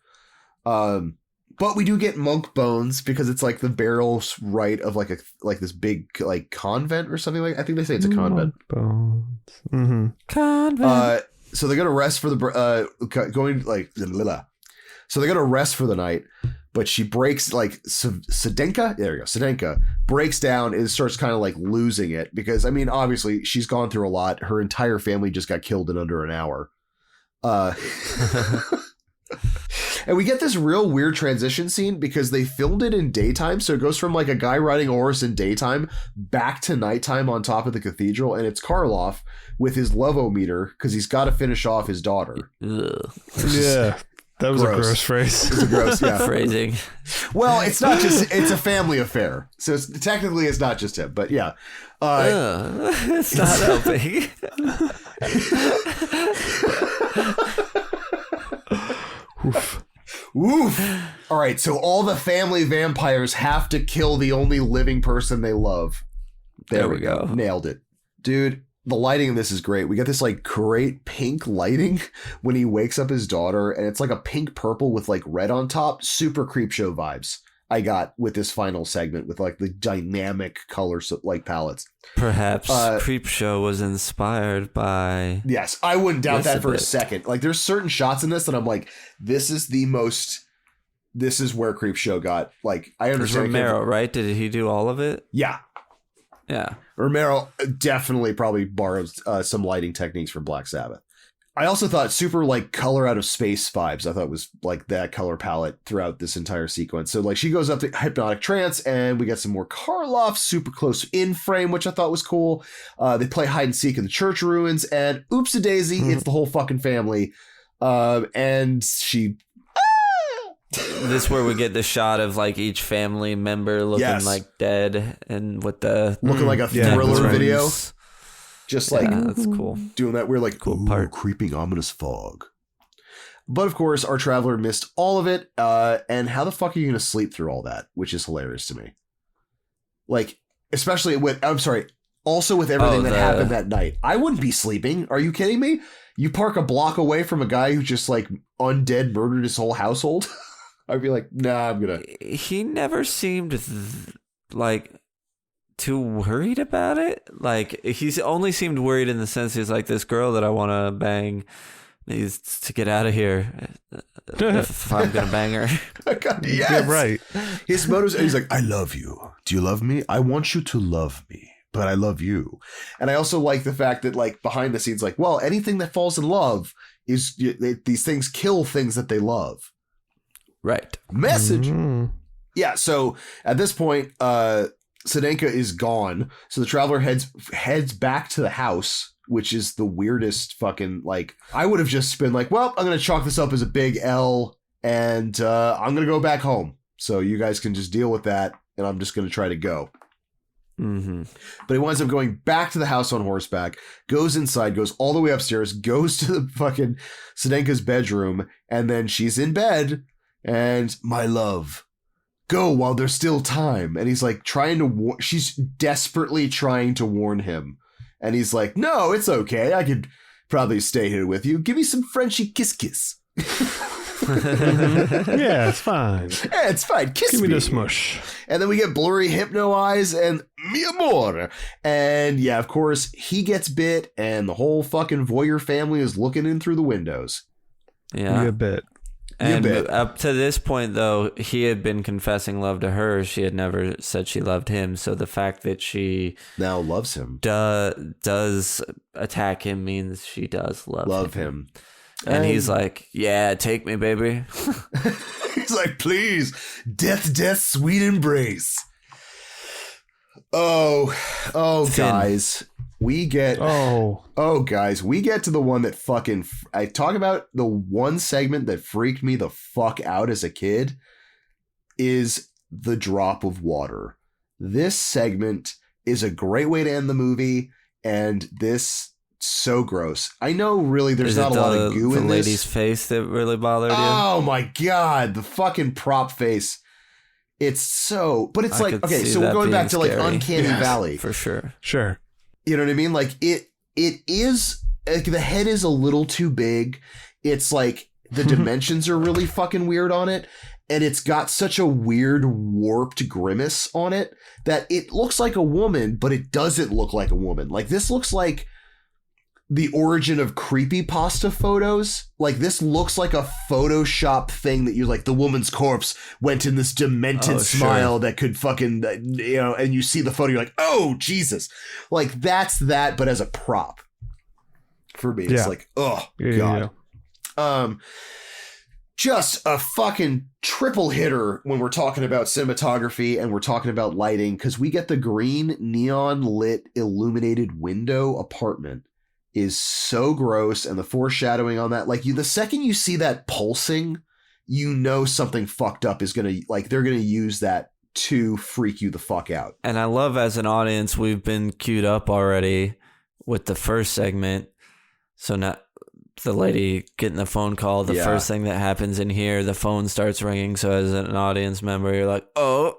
But we do get monk bones because it's like the burial rite of like this big like convent or something like. I think they say it's a convent. Monk bones. Mm-hmm. Convent. So they're gonna rest for the going like. So they're gonna rest for the night, but she breaks like Sedenka. There we go. Sedenka breaks down and starts kind of like losing it because I mean obviously she's gone through a lot. Her entire family just got killed in under an hour. And we get this real weird transition scene because they filmed it in daytime. So it goes from like a guy riding a horse in daytime back to nighttime on top of the cathedral. And it's Karloff with his love-o-meter because he's got to finish off his daughter. Yeah. That was a gross phrase. It's a gross, yeah. Phrasing. Well, it's not just, it's a family affair. So technically it's not just him, but yeah. It's not helping. Oof. Oof. All right, so all the family vampires have to kill the only living person they love. There we go. Nailed it. Dude, the lighting in this is great. We get this like great pink lighting when he wakes up his daughter, and it's like a pink purple with like red on top. Super Creepshow vibes I got with this final segment with like the dynamic colors like palettes. Perhaps Creepshow was inspired by... Yes, I wouldn't doubt that for a second. Like there's certain shots in this that I'm like, this is where Creepshow got, like, I understand. Romero, right? Did he do all of it? Yeah. Yeah. Romero definitely probably borrows some lighting techniques from Black Sabbath. I also thought super like color out of space vibes. I thought was like that color palette throughout this entire sequence. So like she goes up to hypnotic trance and we get some more Karloff super close in frame, which I thought was cool. They play hide and seek in the church ruins and oopsie daisy, it's the whole fucking family. And she... This is where we get the shot of like each family member looking like dead and with the... Looking like a thriller video. Just like that's cool. Doing that weird like cool part. Creeping ominous fog. But of course, our traveler missed all of it. And how the fuck are you going to sleep through all that? Which is hilarious to me. Like, especially with, I'm sorry, also with everything that happened that night. I wouldn't be sleeping. Are you kidding me? You park a block away from a guy who just like undead murdered his whole household. I'd be like, nah, I'm going to. He never seemed like... too worried about it. Like he's only seemed worried in the sense he's like, this girl that I want to bang needs to get out of here if I'm gonna bang her. Yes. Yeah, right. His motives, he's like, I love you. Do you love me? I want you to love me, but I love you. And I also like the fact that like behind the scenes, like, well, anything that falls in love is these things kill things that they love. Right. Message. Mm-hmm. Yeah. So at this point, Sedenka is gone, so the traveler heads back to the house, which is the weirdest fucking, like, I would have just been like, well, I'm going to chalk this up as a big L, and I'm going to go back home, so you guys can just deal with that, and I'm just going to try to go. Mm-hmm. But he winds up going back to the house on horseback, goes inside, goes all the way upstairs, goes to the fucking Sedenka's bedroom, and then she's in bed, and my love... go while there's still time. And he's like trying to she's desperately trying to warn him. And he's like, no, it's okay. I could probably stay here with you. Give me some Frenchy kiss. Yeah, it's fine. Yeah, it's fine. Kiss me. Give me the smush. And then we get blurry hypno eyes and mi amor. And yeah, of course, he gets bit and the whole fucking voyeur family is looking in through the windows. Yeah. You bit. And up to this point, though, he had been confessing love to her. She had never said she loved him. So the fact that she now loves him, does attack him, means she does love him. And he's like, yeah, take me, baby. He's like, please, death, sweet embrace. Oh, guys. We get guys, we get to the one that fucking I talk about the one segment that freaked me the fuck out as a kid is the drop of water. This segment is a great way to end the movie, and this so gross. I know really there's not a lot of goo in the this. lady's face that really bothered you? Oh my god, the fucking prop face. It's so, but it's like, okay, so we're going back to like Uncanny Valley. For sure. Sure. You know what I mean? Like it is like the head is a little too big. It's like the dimensions are really fucking weird on it. and it's got such a weird warped grimace on it that it looks like a woman, but it doesn't look like a woman. Like, this looks like the origin of creepypasta photos. Like, this looks like a Photoshop thing that you're like, the woman's corpse went in this demented smile that could fucking, you know, and you see the photo, you're like, oh, Jesus. Like, that's that, but as a prop. For me, it's like, oh, God. Yeah. Just a fucking triple hitter when we're talking about cinematography and we're talking about lighting, because we get the green neon lit illuminated window apartment is so gross, and the foreshadowing on that, like, the second you see that pulsing, you know something fucked up is gonna, like, they're gonna use that to freak you the fuck out. And I love, as an audience, we've been queued up already with the first segment. So now the lady getting the phone call, the first thing that happens in here, the phone starts ringing. So as an audience member, you're like, oh,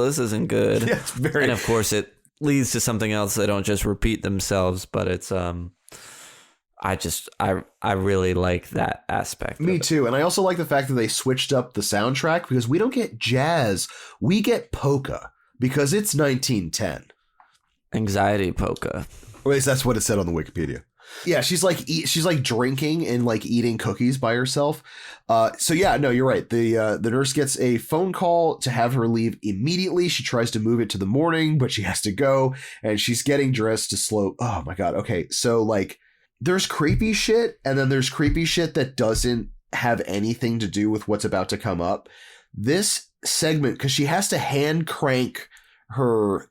this isn't good. Yeah, it's very... And of course it leads to something else. They don't just repeat themselves, but it's, I really like that aspect. Me too. And I also like the fact that they switched up the soundtrack, because we don't get jazz. We get polka, because it's 1910. Anxiety polka. Or at least that's what it said on the Wikipedia. Yeah, she's like drinking and like eating cookies by herself. So yeah, no, you're right. The nurse gets a phone call to have her leave immediately. She tries to move it to the morning, but she has to go, and she's getting dressed to slow. Oh my God. Okay, so like, there's creepy shit, and then there's creepy shit that doesn't have anything to do with what's about to come up. This segment, because she has to hand crank her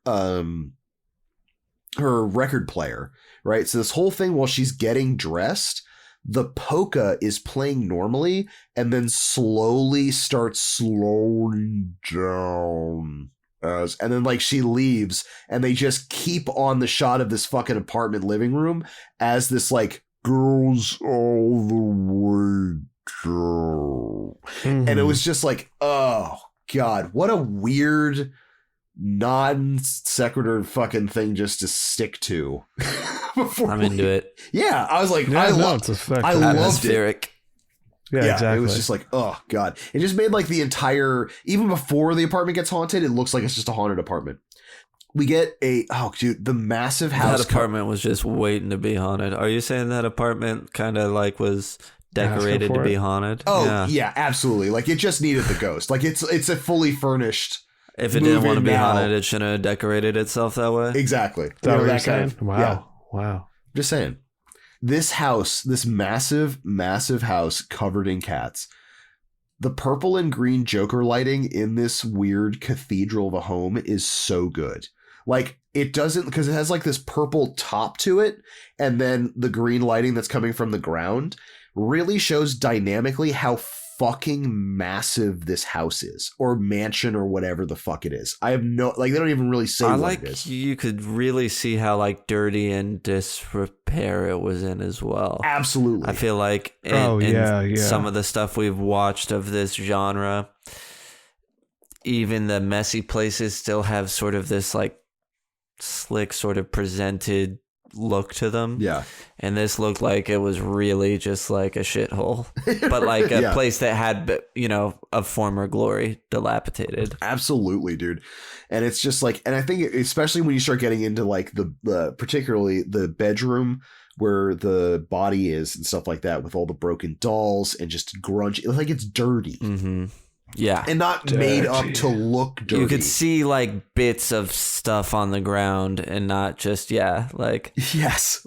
record player. Right. So this whole thing, while she's getting dressed, the polka is playing normally and then slowly starts slowing down. And then like she leaves, and they just keep on the shot of this fucking apartment living room as this like goes all the way down. Mm-hmm. And it was just like, oh God, what a weird non sequitur fucking thing just to stick to. I'm into it. Yeah, I was like, yeah, I loved it. Yeah, exactly. It was just like, oh God. It just made like the entire, even before the apartment gets haunted, it looks like it's just a haunted apartment. We get the massive house. That apartment was just waiting to be haunted. Are you saying that apartment kind of like was decorated to be haunted? Oh yeah, absolutely. Like, it just needed the ghost. Like, it's a fully furnished. If it didn't want to be haunted, it shouldn't have decorated itself that way. Exactly. That kind of, wow. Yeah. Wow. Just saying. This house, this massive, massive house covered in cats. The purple and green Joker lighting in this weird cathedral of a home is so good. Like, it doesn't, because it has like this purple top to it, and then the green lighting that's coming from the ground really shows dynamically how fucking massive this house is, or mansion, or whatever the fuck it is. I have no, like, they don't even really say what it is. You could really see how like dirty and disrepair it was in as well. Absolutely. I feel like some of the stuff we've watched of this genre, even the messy places still have sort of this like slick sort of presented look to them. Yeah. And this looked like it was really just like a shithole, but like a place that had, you know, of former glory dilapidated. Absolutely, dude. And it's just like, and I think especially when you start getting into like the particularly the bedroom where the body is and stuff like that, with all the broken dolls and just grunge, like, it's dirty. Mm-hmm. Yeah. And not dirty. Made up to look dirty. You could see like bits of stuff on the ground and not just, like. Yes.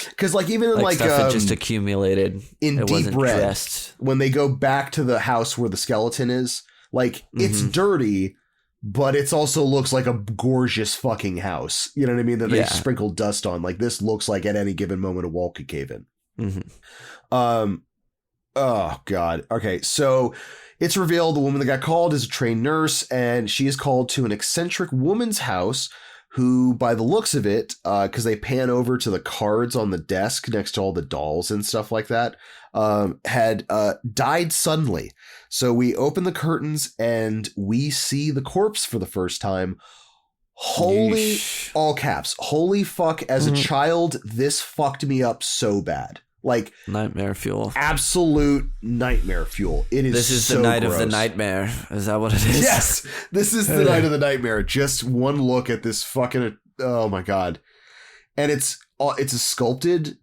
Because like even in like stuff had just accumulated. In Deep Red, dressed. When they go back to the house where the skeleton is, like, it's dirty, but it also looks like a gorgeous fucking house. You know what I mean? That they sprinkle dust on. Like, this looks like at any given moment a wall could cave in. Mm-hmm. Oh God. Okay. So it's revealed the woman that got called is a trained nurse, and she is called to an eccentric woman's house who, by the looks of it, because they pan over to the cards on the desk next to all the dolls and stuff like that, had died suddenly. So we open the curtains and we see the corpse for the first time. Holy, all caps, holy fuck, as a child, this fucked me up so bad. Like nightmare fuel. Absolute nightmare fuel. It is. This is so the night gross. of the nightmare. Is that what it is? Yes, this is the night of the nightmare. Just one look at this fucking. Oh my god, and it's a sculpted,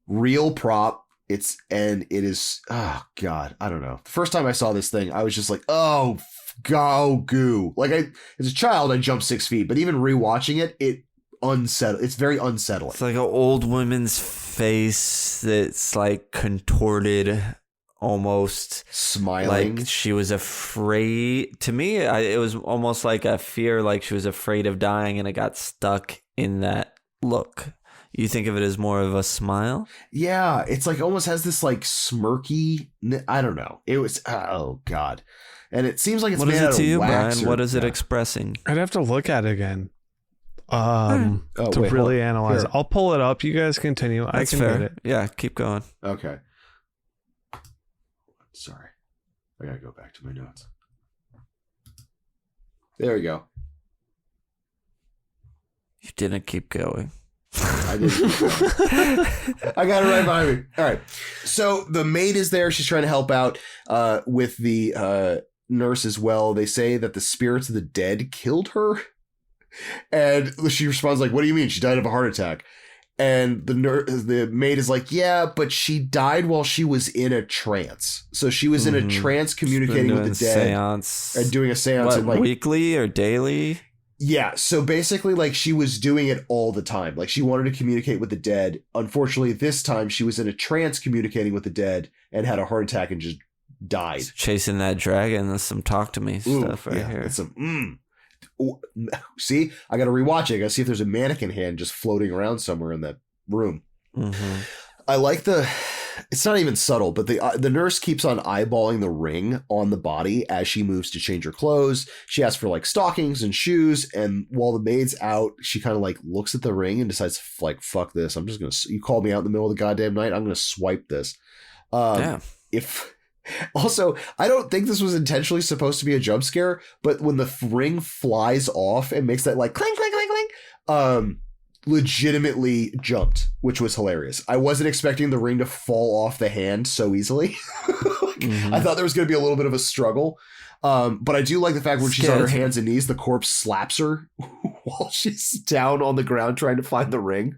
real prop. It is. Oh god, I don't know. The first time I saw this thing, I was just like, oh, goo. Like as a child, I jumped 6 feet, but even rewatching it, it's very unsettling. It's like an old woman's face that's like contorted, almost smiling, like she was afraid. To me, it was almost like a fear, like she was afraid of dying, and it got stuck in that look. You think of it as more of a smile? Yeah, it's like almost has this like smirky. I don't know. It was oh god, and it seems like it's made out of wax. What is it to you, Brian? What is it expressing? I'd have to look at it again. Wait, really analyze it. Here. I'll pull it up. You guys continue. That's I can fair. read it. Yeah, keep going. Okay. Sorry. I gotta go back to my notes. There we go. You didn't keep going. I did. I got it right behind me. All right. So the maid is there. She's trying to help out with the nurse as well. They say that the spirits of the dead killed her. And she responds like, what do you mean? She died of a heart attack. And the maid is like, yeah, but she died while she was in a trance. So she was in a trance communicating with the dead. Seance. And doing a seance. What, and like, weekly or daily? Yeah. So basically like she was doing it all the time. Like she wanted to communicate with the dead. Unfortunately, this time she was in a trance communicating with the dead and had a heart attack and just died. Chasing that dragon. That's some talk to me stuff right here. It's some, see, I got to rewatch it. I got to see if there's a mannequin hand just floating around somewhere in that room. Mm-hmm. I like it's not even subtle, but the nurse keeps on eyeballing the ring on the body as she moves to change her clothes. She asks for like stockings and shoes. And while the maid's out, she kind of like looks at the ring and decides like, fuck this. I'm just going to, you called me out in the middle of the goddamn night. I'm going to swipe this. Also, I don't think this was intentionally supposed to be a jump scare, but when the ring flies off and makes that like clang, clang, clang, clang, legitimately jumped, which was hilarious. I wasn't expecting the ring to fall off the hand so easily. I thought there was going to be a little bit of a struggle. But I do like the fact when she's on her hands and knees, the corpse slaps her while she's down on the ground trying to find the ring.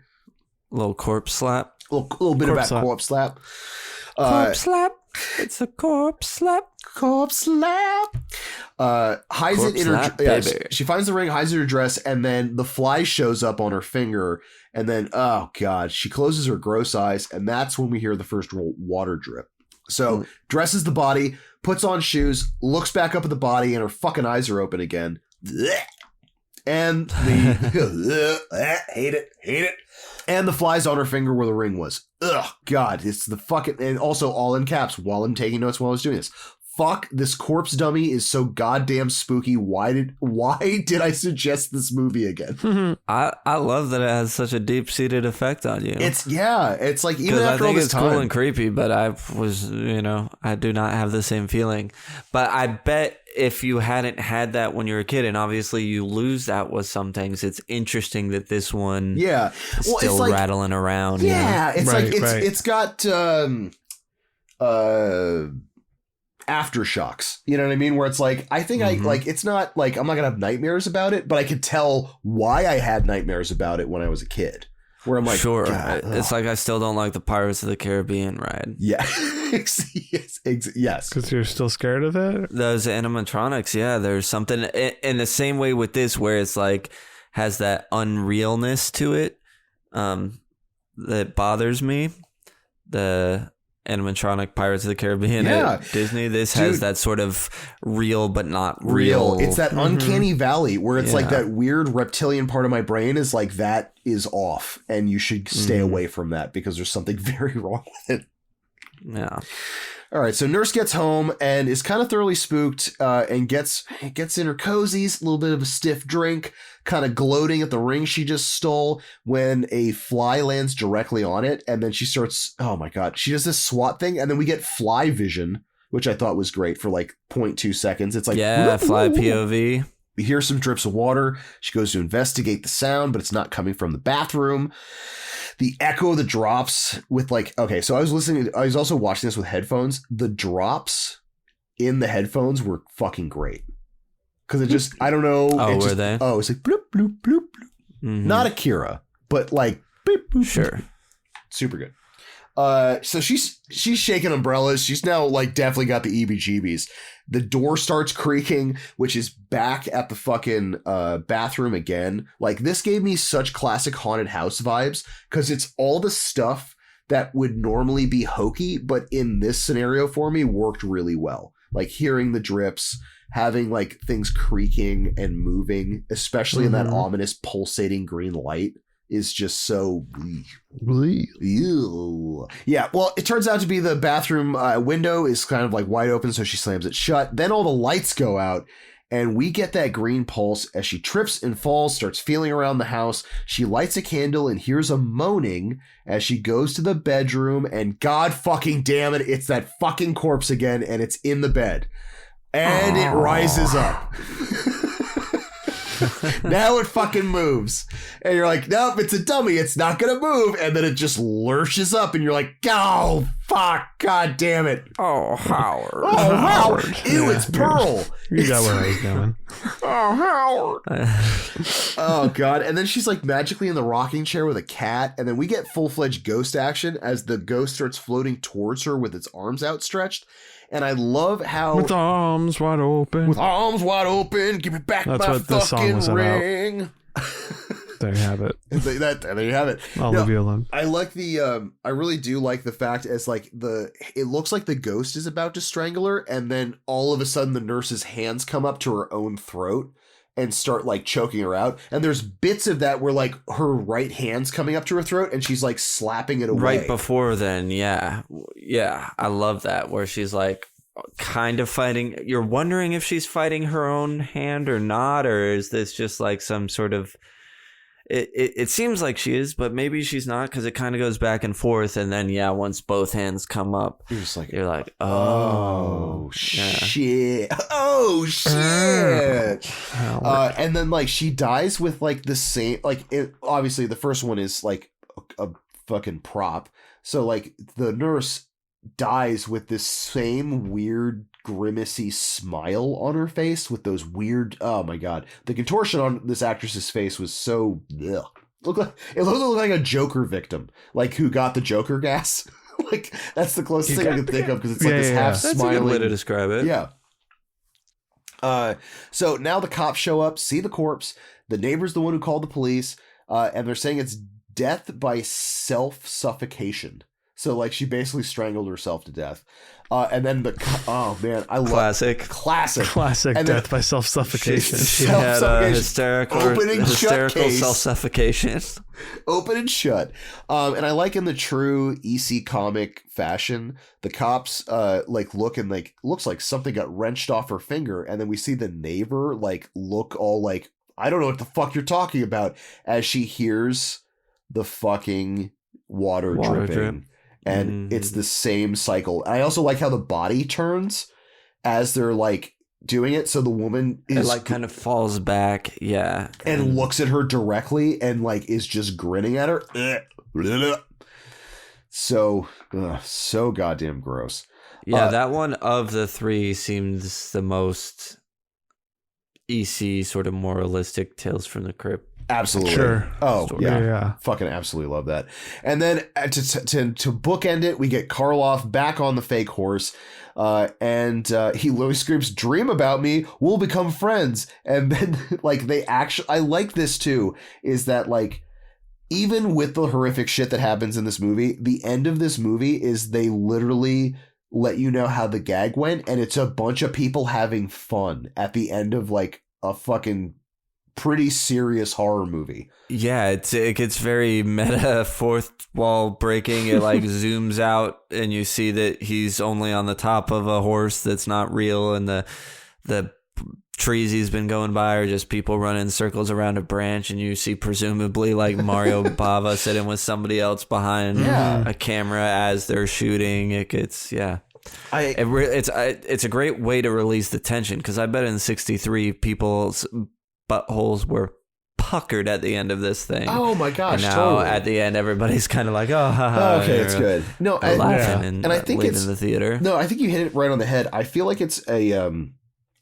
Little corpse slap. A little bit of that corpse slap. Corpse slap. It's a corpse slap. Corpse slap. Hides it in her. She finds the ring, hides it in her dress, and then the fly shows up on her finger. And then, oh god, she closes her gross eyes, and that's when we hear the first water drip. So dresses the body, puts on shoes, looks back up at the body, and her fucking eyes are open again. And the hate it. And the flies on her finger where the ring was. Ugh, God, it's the fucking, and also all in caps while I'm taking notes while I was doing this. Fuck, this corpse dummy is so goddamn spooky. Why did I suggest this movie again? I love that it has such a deep-seated effect on you. It's like even after all this time. Cool and creepy, but I do not have the same feeling. But I bet if you hadn't had that when you were a kid, and obviously you lose that with some things, it's interesting that this one is still like, rattling around. Yeah, you know? It's got aftershocks, you know what I mean, where it's like I think I like, it's not like I'm not gonna have nightmares about it, but I could tell why I had nightmares about it when I was a kid, where I'm like, sure, it's like I still don't like the Pirates of the Caribbean ride. Yes, because you're still scared of it. Those animatronics, there's something in the same way with this where it's like has that unrealness to it that bothers me. The animatronic Pirates of the Caribbean at Disney, this has that sort of real but not real. It's that uncanny valley where it's like that weird reptilian part of my brain is like, that is off and you should stay away from that because there's something very wrong with it. Yeah. All right, so Nurse gets home and is kind of thoroughly spooked and gets in her cozies, a little bit of a stiff drink, kind of gloating at the ring she just stole when a fly lands directly on it. And then she starts, oh my God, she does this SWAT thing. And then we get fly vision, which I thought was great for like 0.2 seconds. It's like, fly POV. we hear some drips of water. She goes to investigate the sound, but it's not coming from the bathroom. The echo of the drops with like, okay, so I was also watching this with headphones. The drops in the headphones were fucking great. Because it just, I don't know. Oh, were they? Oh, it's like bloop, bloop, bloop, bloop. Mm-hmm. Not Akira, but like, bloop, bloop, sure. Bloop. Super good. So she's shaking umbrellas. She's now like definitely got the EBGBs. The door starts creaking, which is back at the fucking bathroom again. Like this gave me such classic haunted house vibes because it's all the stuff that would normally be hokey, but in this scenario for me worked really well. Like hearing the drips, having like things creaking and moving, especially in that ominous pulsating green light. Is just so ew. Yeah, well, it turns out to be the bathroom window is kind of like wide open, so she slams it shut. Then all the lights go out, and we get that green pulse as she trips and falls, starts feeling around the house. She lights a candle and hears a moaning as she goes to the bedroom, and god fucking damn it, it's that fucking corpse again, and it's in the bed. And it rises up. Now it fucking moves. And you're like, nope, it's a dummy. It's not going to move. And then it just lurches up and you're like, oh, fuck. God damn it. Oh, Howard. Oh, Howard. Ew, it's Pearl. You got where I was going. Oh, Howard. Oh, God. And then she's like magically in the rocking chair with a cat. And then we get full-fledged ghost action as the ghost starts floating towards her with its arms outstretched. And I love how... With arms wide open. With arms wide open. Give me back my fucking ring. There you have it. There you have it. I'll leave you alone. I like the... I really do like the fact as like it looks like the ghost is about to strangle her. And then all of a sudden the nurse's hands come up to her own throat and start like choking her out. And there's bits of that where like her right hand's coming up to her throat and she's like slapping it away. Right before then, yeah. Yeah, I love that where she's like kind of fighting. You're wondering if she's fighting her own hand or not, or is this just like some sort of... It seems like she is, but maybe she's not because it kind of goes back and forth. And then, yeah, once both hands come up, you're like, oh shit. Oh, shit. And then, like, she dies with, like, the same, like, obviously the first one is, like, a fucking prop. So, like, the nurse dies with this same weird grimacy smile on her face with those weird, oh my god, the contortion on this actress's face was so ugh. It looked like a Joker victim, like who got the Joker gas. Like that's the closest thing I could think of because it's like this half smiling. That's a good way to describe it. Yeah. So now the cops show up, see the corpse. The neighbor's the one who called the police, and they're saying it's death by self-suffocation. So, like, she basically strangled herself to death. And then oh, man, I love... Classic and death by self-suffocation. She had a hysterical self-suffocation. Open and shut. And I like in the true EC comic fashion, the cops, like, look and, like, looks like something got wrenched off her finger. And then we see the neighbor, like, look all like, I don't know what the fuck you're talking about, as she hears the fucking water dripping. Drip. And it's the same cycle. I also like how the body turns as they're like doing it. So the woman is it like kind of falls back. Yeah. And looks at her directly and like is just grinning at her. So goddamn gross. Yeah. That one of the three seems the most EC sort of moralistic Tales from the Crypt. Absolutely. Sure. Oh, yeah. Fucking absolutely love that. And then to bookend it, we get Karloff back on the fake horse. And he literally screams, "Dream about me, we'll become friends." And then, like, I like this too, is that, like, even with the horrific shit that happens in this movie, the end of this movie is they literally let you know how the gag went. And it's a bunch of people having fun at the end of, like, a fucking pretty serious horror movie. Yeah, it gets very meta, fourth wall breaking. It like zooms out and you see that he's only on the top of a horse that's not real, and the trees he's been going by are just people running circles around a branch, and you see presumably like Mario Bava sitting with somebody else behind a camera as they're shooting. It gets It's a great way to release the tension, because I bet in 63 people's buttholes were puckered at the end of this thing. Oh my gosh! And now totally. at the end, everybody's kind of like, "Oh, haha." Okay, it's good. No, laughing and I think leaving it's the theater. No, I think you hit it right on the head. I feel like it's a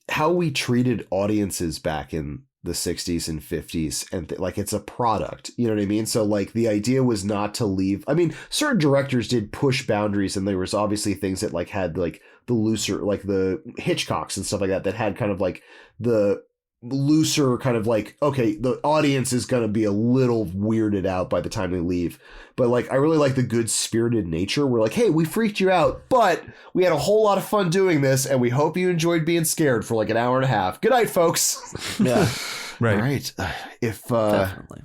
how we treated audiences back in the 60s and 50s, and like it's a product, you know what I mean? So like the idea was not to leave. I mean, certain directors did push boundaries, and there was obviously things that like had like the looser, like the Hitchcocks and stuff like that had kind of like the looser kind of like, okay, the audience is going to be a little weirded out by the time they leave. But like, I really like the good spirited nature. We're like, hey, we freaked you out, but we had a whole lot of fun doing this, and we hope you enjoyed being scared for like an hour and a half. Good night, folks. Yeah. Right. All right. If Definitely.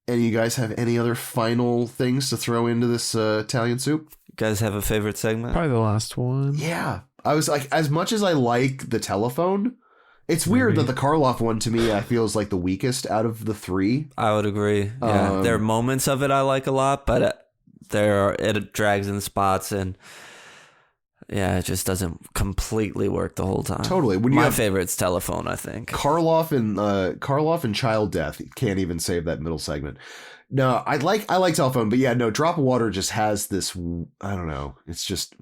any of you guys have any other final things to throw into this Italian soup? You guys have a favorite segment? Probably the last one. Yeah. I was like, as much as I like the telephone, it's weird that the Karloff one to me I feel is like the weakest out of the three. I would agree. Yeah, there are moments of it I like a lot, but it drags in spots, and yeah, it just doesn't completely work the whole time. Totally. When My favorite's Telephone, I think. Karloff and Child Death can't even save that middle segment. No, I like Telephone, but yeah, no, Drop of Water just has this, I don't know, it's just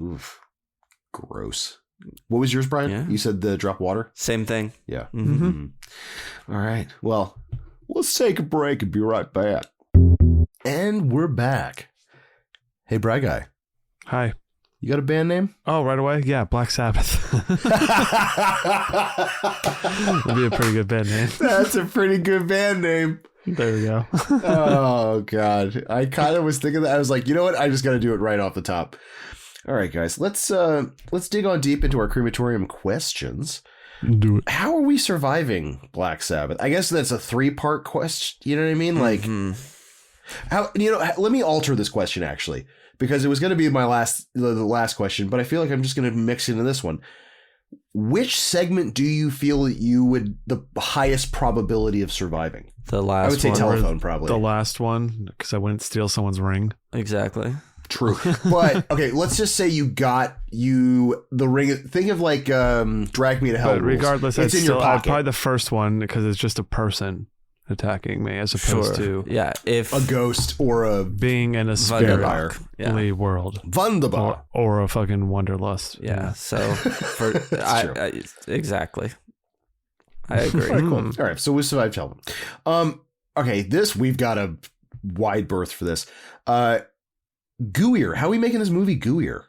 gross. What was yours, Brian? Yeah. You said the Drop of Water? Same thing. Yeah. Mm-hmm. All right. Well, let's take a break and be right back. And we're back. Hey, Bry Guy. Hi. You got a band name? Oh, right away? Yeah, Black Sabbath. Would be a pretty good band name. That's a pretty good band name. There we go. Oh, God. I kind of was thinking that. I was like, you know what? I just got to do it right off the top. All right, guys. Let's dig on deep into our crematorium questions. Do it. How are we surviving Black Sabbath? I guess that's a 3-part question. You know what I mean? Like, how? You know, let me alter this question actually, because it was going to be the last question, but I feel like I'm just going to mix into this one. Which segment do you feel that you would the highest probability of surviving? The last one. I would say Telephone, probably. The last one, because I wouldn't steal someone's ring. Exactly. True. But okay, let's just say you got the ring. Think of like Drag Me to Hell. But regardless, it's in your pocket. probably the first one, because it's just a person attacking me, as opposed to if a ghost or a being in a spirit world. Wunderbar. Or a fucking Wanderlust. Yeah. So for exactly. I agree. All right, cool. All right, so we survived Telephone. Okay, we've got a wide berth for this. Gooier. How are we making this movie gooier?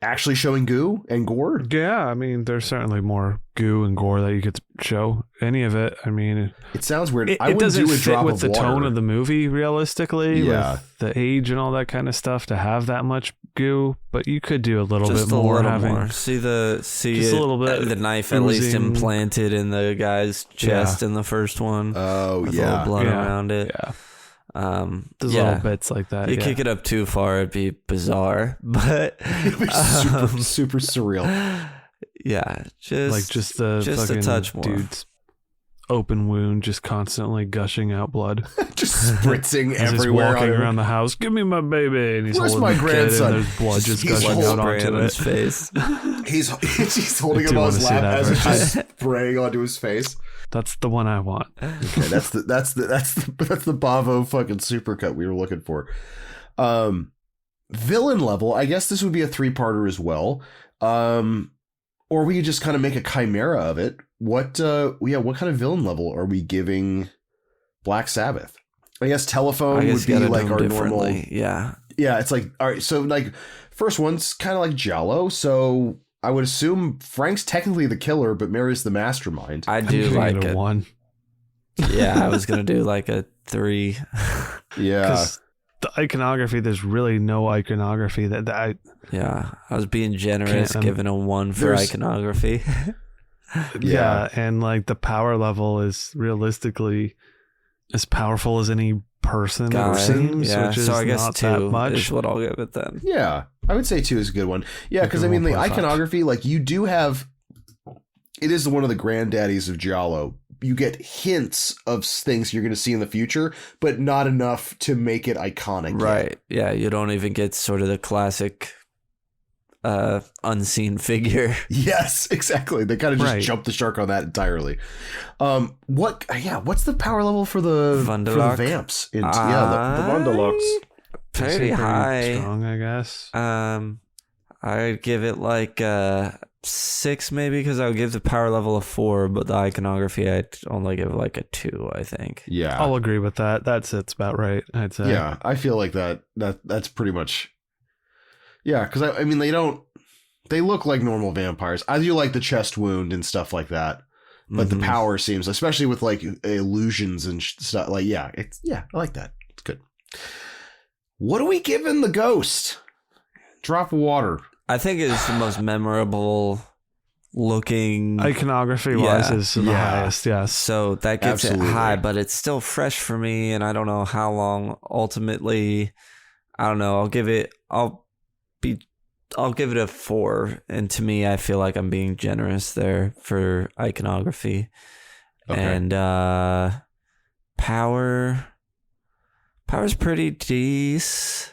Actually showing goo and gore? Yeah, I mean, there's certainly more goo and gore that you could show. Any of it. I mean, it sounds weird. It doesn't fit with the tone of the movie, realistically. Yeah. With the age and all that kind of stuff to have that much goo, but you could do a little bit more. See a little bit. The knife at least implanted in the guy's chest in the first one. Oh, with a little blood around it. Yeah. There's little bits like that. You kick it up too far, it'd be bizarre, but it'd be super surreal. Yeah, just a touch more. Dude's open wound, just constantly gushing out blood, just spritzing as everywhere. He's walking around the house. Give me my baby, and he's Where's holding my grandson? And there's blood just gushing out onto his face. He's holding him on his lap as it's just spraying onto his face. That's the one I want. Okay, that's the Bavo fucking supercut we were looking for. Villain level, I guess this would be a 3-parter as well. Or we could just kind of make a chimera of it. What kind of villain level are we giving Black Sabbath? I guess Telephone would be like our normal. Yeah. Yeah, it's like, all right, so like first one's kind of like Giallo, so I would assume Frank's technically the killer, but Mary's the mastermind. I do like a 1. Yeah, I was gonna do like a 3. Yeah. The iconography, there's really no iconography that I. Yeah, I was being generous, giving a 1 for iconography. Yeah, and like the power level is realistically as powerful as any person it seems. Yeah, which is so I guess not 2 that much. is what I'll give it then. Yeah, I would say 2 is a good one. Yeah, because I mean the iconography, like you do have, it is one of the granddaddies of Giallo. You get hints of things you're going to see in the future, but not enough to make it iconic. Right. Yeah, you don't even get sort of the classic unseen figure. Yes, exactly. They kind of just jumped the shark on that entirely. What's the power level for the wurdalak? Vamps? The wurdalaks. Pretty high. Strong, I guess. I'd give it like 6 maybe, because I would give the power level a 4, but the iconography I'd only give like a 2, I think. Yeah, I'll agree with that. That sits about right, I'd say. Yeah, I feel like that's pretty much. Yeah, because I mean they look like normal vampires. I do like the chest wound and stuff like that, but the power seems, especially with like illusions and stuff. Like I like that. It's good. What are we giving the ghost? Drop of water. I think it's the most memorable looking. Iconography wise is the highest, yes. So that gets it high, but it's still fresh for me, and I don't know how long. Ultimately, I don't know. I'll give it a 4, and to me, I feel like I'm being generous there for iconography. Okay. And power's pretty decent.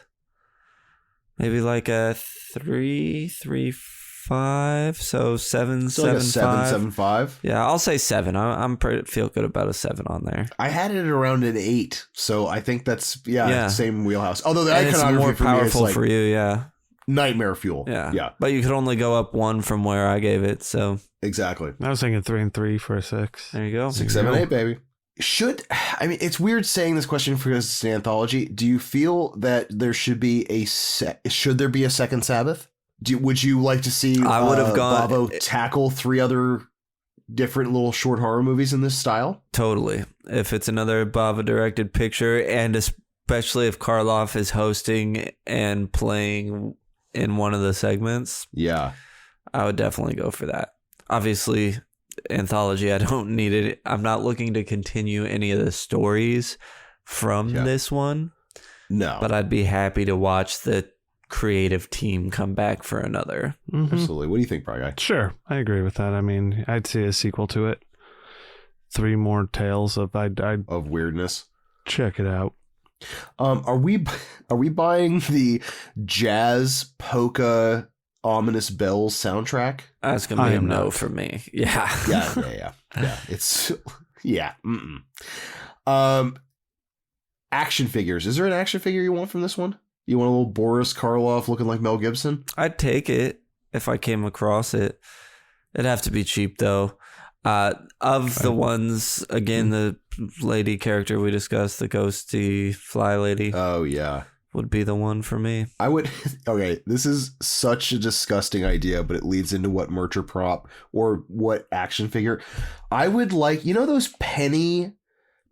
Maybe like a 3.5, so 7, so 7, like 7.5. Yeah, I'll say 7. I'm feel good about a 7 on there. I had it around an 8, so I think that's same wheelhouse. Although the iconography it's more for powerful me is like for you, yeah. Nightmare fuel. Yeah. But you could only go up 1 from where I gave it, so exactly. I was thinking 3 and 3 for a 6. There you go. 6, 7, 8, baby. It's weird saying this question because it's an anthology. Do you feel that there should be should there be a second Sabbath? Would you like to see I would have gone Bobo tackle 3 other different little short horror movies in this style? Totally. If it's another Bava directed picture, and especially if Karloff is hosting and playing in one of the segments, I would definitely go for that. Obviously, anthology, I don't need it. I'm not looking to continue any of the stories from this one. No. But I'd be happy to watch the creative team come back for another. Mm-hmm. Absolutely. What do you think, Bry Guy? Sure. I agree with that. I mean, I'd see a sequel to it. 3 more tales of of weirdness. Check it out. Are we buying the jazz polka Ominous Bells soundtrack? That's gonna be a no for me. Yeah. Yeah. It's action figures. Is there an action figure you want from this one? You want a little Boris Karloff looking like Mel Gibson? I'd take it if I came across it. It'd have to be cheap though. The ones, again, the lady character we discussed, the ghosty fly lady. Oh yeah. Would be the one for me. I would. Okay, this is such a disgusting idea, but it leads into what merch or prop or what action figure. I would like, those penny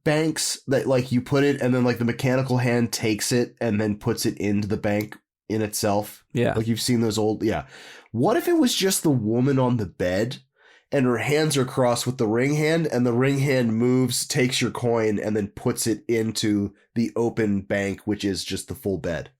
banks that like you put it and then like the mechanical hand takes it and then puts it into the bank in itself. Yeah. Like you've seen those old. Yeah. What if it was just the woman on the bed and her hands are crossed with the ring hand, and the ring hand moves, takes your coin, and then puts it into the open bank, which is just the full bed?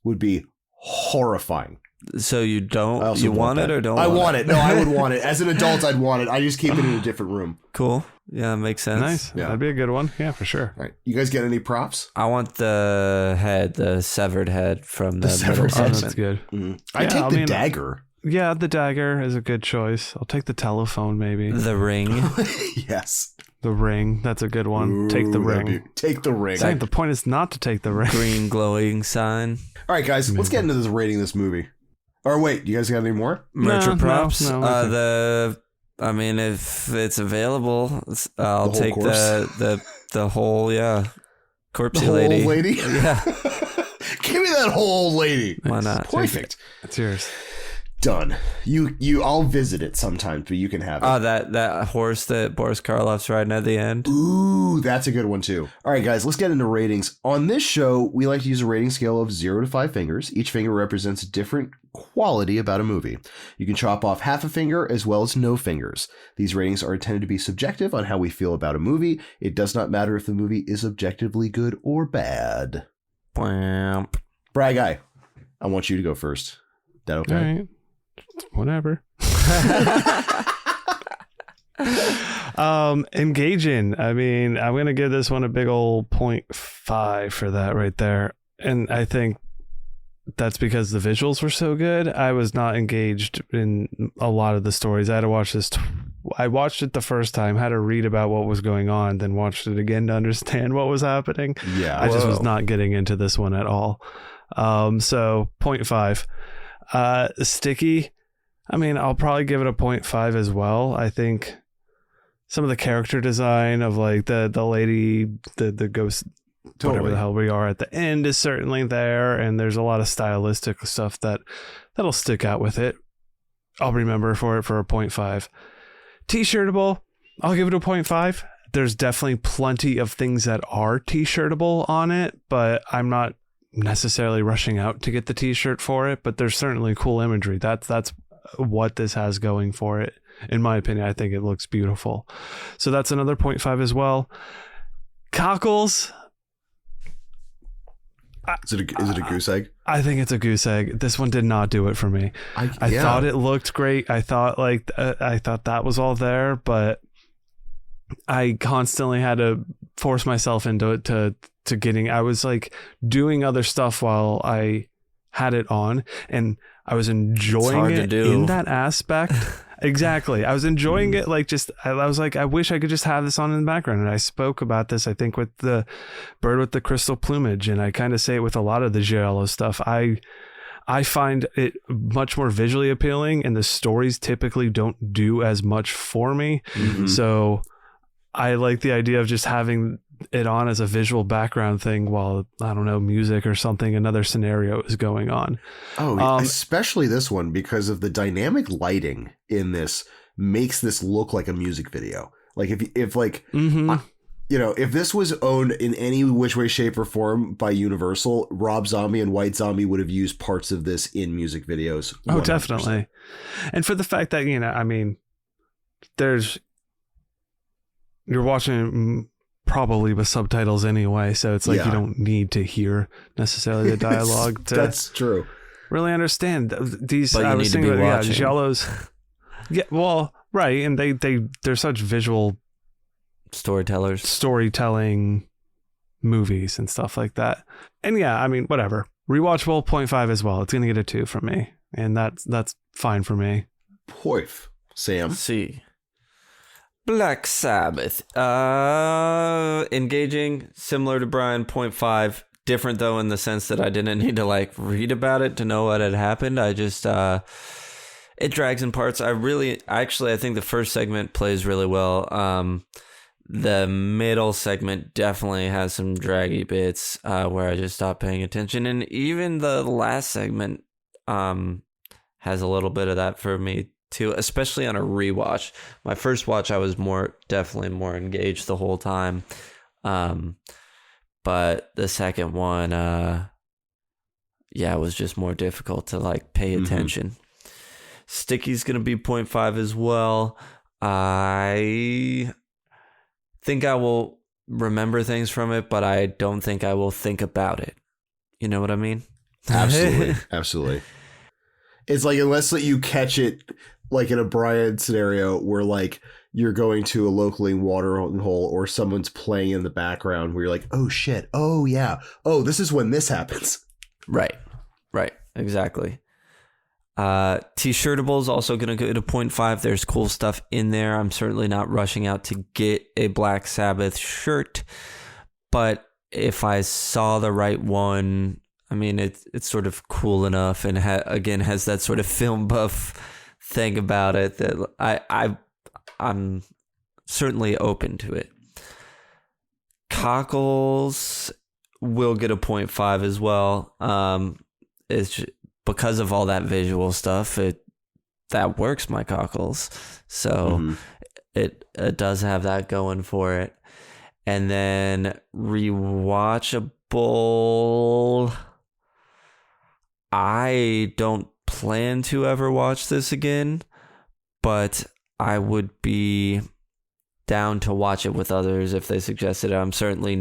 Would be horrifying. So you want it or don't? I want it. No, I would want it. As an adult, I'd want it. I just keep it in a different room. Cool. Yeah, makes sense. Nice. Yeah. That'd be a good one. Yeah, for sure. All right. You guys get any props? I want the severed head from the middle segment. That's good. Mm-hmm. I take the dagger. Yeah, the dagger is a good choice. I'll take the telephone, maybe. The ring. Yes. The ring. That's a good one. Ooh, take the ring. Take the ring. The point is not to take the ring. Green glowing sign. All right, guys. Let's get into this rating this movie. Or wait, you guys got any more? Merch or props? No, if it's available, I'll take the whole, corpsey lady. Whole lady? Yeah. Give me that whole lady. Why not? Perfect. It's yours. Done. I'll visit it sometime, but you can have it. Oh, that horse that Boris Karloff's riding at the end. Ooh, that's a good one too. All right, guys, let's get into ratings. On this show, we like to use a rating scale of 0 to 5 fingers. Each finger represents a different quality about a movie. You can chop off half a finger as well as no fingers. These ratings are intended to be subjective on how we feel about a movie. It does not matter if the movie is objectively good or bad. Bwamp. Brad Guy, I want you to go first. That okay? All right. Whatever. Engaging. I mean, I'm gonna give this one a big old 0.5 for that right there. And I think that's because the visuals were so good. I was not engaged in a lot of the stories. I had to watch this. I watched it the first time, had to read about what was going on, then watched it again to understand what was happening. Yeah. I just was not getting into this one at all. So 0.5. Sticky. I mean, I'll probably give it a 0.5 as well. I think some of the character design of like the lady, the ghost, whatever the hell we are at the end is certainly there, and there's a lot of stylistic stuff that'll stick out with it. I'll remember for a 0.5. T-shirtable, I'll give it a 0.5. There's definitely plenty of things that are t-shirtable on it, but I'm not necessarily rushing out to get the t-shirt for it, but there's certainly cool imagery. That's what this has going for it. In my opinion, I think it looks beautiful. So that's another 0.5 as well. Cockles. Is it a goose egg? I think it's a goose egg. This one did not do it for me. I thought it looked great. I thought that was all there, but I constantly had to force myself into it to getting. I was like doing other stuff while I had it on, and I was enjoying it in that aspect. Exactly. I was enjoying it. Like, just, I was like, I wish I could just have this on in the background. And I spoke about this, I think, with the bird with the crystal plumage. And I kind of say it with a lot of the giallo stuff. I find it much more visually appealing, and the stories typically don't do as much for me. Mm-hmm. So I like the idea of just having it on as a visual background thing while, I don't know, music or something, another scenario is going on. Oh, especially this one, because of the dynamic lighting in this makes this look like a music video. Like if like, mm-hmm. If this was owned in any which way, shape or form by Universal, Rob Zombie and White Zombie would have used parts of this in music videos. 100%. Oh, definitely. And for the fact that, I mean, you're watching probably with subtitles anyway, so it's like you don't need to hear necessarily the dialogue to that's true really understand these. But I was thinking about giallos. Yeah, well, right, and they're such visual storytelling movies and stuff like that. And yeah, I mean, whatever. Rewatchable 0.5 as well. It's gonna get a 2 from me, and that's fine for me. Poif. Sam. See. Black Sabbath. Engaging, similar to Brian, 0.5. Different though in the sense that I didn't need to like read about it to know what had happened. I just it drags in parts. I think the first segment plays really well. The middle segment definitely has some draggy bits where I just stopped paying attention, and even the last segment has a little bit of that for me too, especially on a rewatch. My first watch, I was definitely more engaged the whole time. But the second one, it was just more difficult to like pay attention. Sticky's going to be 0.5 as well. I think I will remember things from it, but I don't think I will think about it. You know what I mean? Absolutely. Absolutely. It's like, unless you catch it like in a Brian scenario where like you're going to a locally watering hole or someone's playing in the background where you're like, oh shit, oh yeah, oh this is when this happens. Right, exactly. T-shirtable is also going to go to 0.5. There's cool stuff in there. I'm certainly not rushing out to get a Black Sabbath shirt, but if I saw the right one, I mean, it's sort of cool enough, and again has that sort of film buff thing about it that I'm certainly open to it. Cockles will get a 0.5 as well. It's just, because of all that visual stuff, that works my cockles. So it does have that going for it. And then rewatchable, I don't plan to ever watch this again, but I would be down to watch it with others if they suggested it. I'm certainly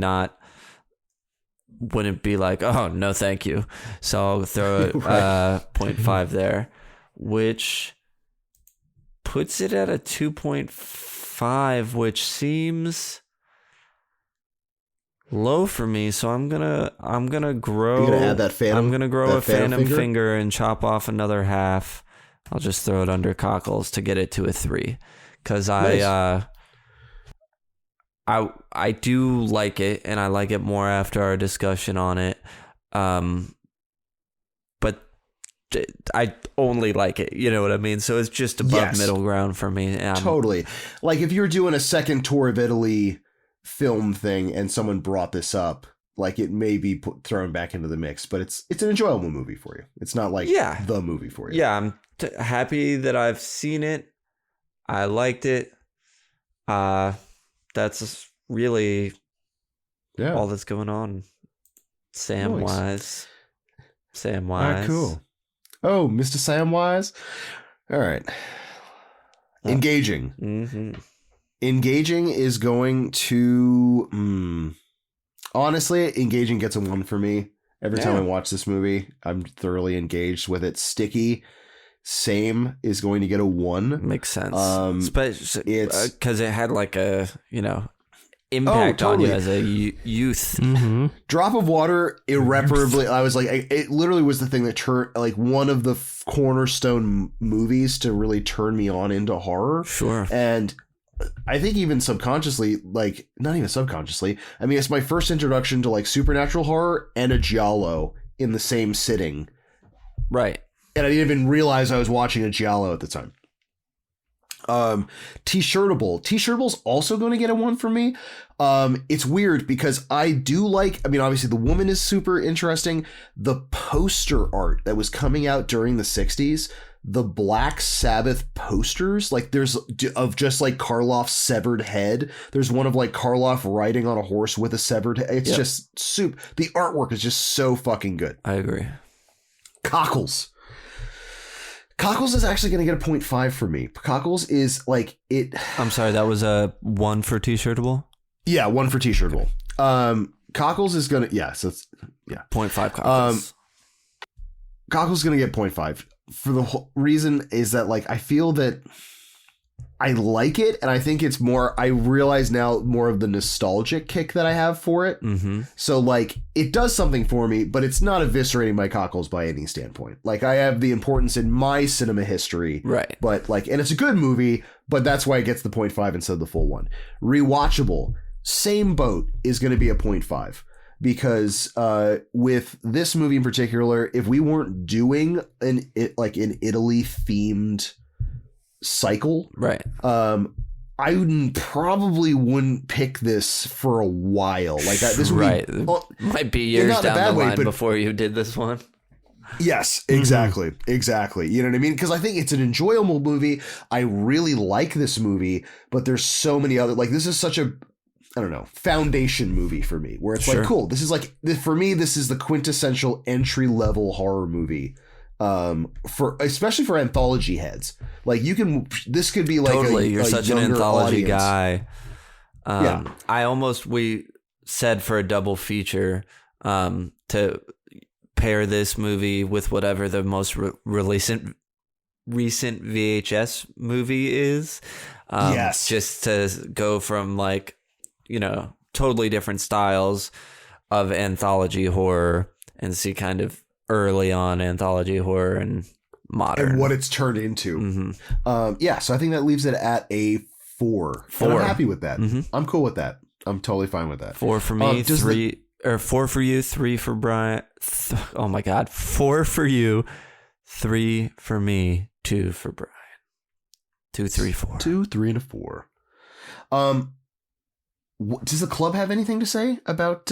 wouldn't be like, oh, no, thank you. So I'll throw it 0.5 there, which puts it at a 2.5, which seems low for me, so I'm gonna grow. You're gonna add that phantom. I'm gonna grow a phantom finger? finger and chop off another half. I'll just throw it under cockles to get it to a 3, because Nice. I do like it, and I like it more after our discussion on it. But I only like it, you know what I mean? So it's just above middle ground for me. Totally. Like if you're doing a second tour of Italy film thing and someone brought this up, like it may be thrown back into the mix, but it's an enjoyable movie for you. It's not like the movie for you. Yeah, I'm happy that I've seen it. I liked it. That's really all that's going on. Sam-wise. All right, cool. Oh, Mr. Samwise. All right. Engaging. Mm-hmm. Engaging is going to... Honestly, engaging gets a 1 for me. Every time I watch this movie, I'm thoroughly engaged with it. Sticky, same, is going to get a 1. Makes sense. It's because it had like a, impact on totally. you as a youth. Mm-hmm. Drop of Water, irreparably. I was like, it literally was the thing that turned, like, one of the cornerstone movies to really turn me on into horror. Sure. And I think even subconsciously, like, not even subconsciously, I mean, it's my first introduction to like supernatural horror and a giallo in the same sitting. Right. And I didn't even realize I was watching a giallo at the time. T-Shirtable's also going to get a 1 for me. It's weird because I do like, I mean, obviously the woman is super interesting. The poster art that was coming out during the 60s, the Black Sabbath posters, like there's of just like Karloff's severed head. There's one of like Karloff riding on a horse with a severed head. It's just soup. The artwork is just so fucking good. I agree. Cockles is actually going to get a 0.5 for me. Cockles is like it. I'm sorry, that was a 1 for T-Shirtable? Yeah, 1 for T-Shirtable. Cockles is going to, so it's, 0.5 Cockles. Cockles is going to get 0.5 for the whole reason is that like, I feel that I like it. And I think it's more, I realize now more of the nostalgic kick that I have for it. Mm-hmm. So like it does something for me, but it's not eviscerating my Cockles by any standpoint. Like I have the importance in my cinema history, right? But like, and it's a good movie, but that's why it gets the 0.5 instead of the full 1. Rewatchable, same boat, is going to be a 0.5 because with this movie in particular, if we weren't doing an Italy themed cycle, right? I probably wouldn't pick this for a while. Like that, this would be, might be years down the line before you did this one. Yes, exactly. Exactly. You know what I mean? Because I think it's an enjoyable movie. I really like this movie, but there's so many other, like this is such a, I don't know, foundation movie for me where it's like, cool. This is like, for me, this is the quintessential entry level horror movie. Especially for anthology heads, like this could be like you're such an anthology guy. Yeah. We said for a double feature, to pair this movie with whatever the most recent VHS movie is. Yes. Just to go from like, totally different styles of anthology horror and see kind of early on anthology horror and modern and what it's turned into. Mm-hmm. So I think that leaves it at a 4. And I'm happy with that. Mm-hmm. I'm cool with that. I'm totally fine with that. 4 for me, 4 for you, 3 for Brian. Oh my God. 4 for you, 3 for me, 2 for Brian. 2, 3, 4. 2, 3, and a 4. Does the club have anything to say about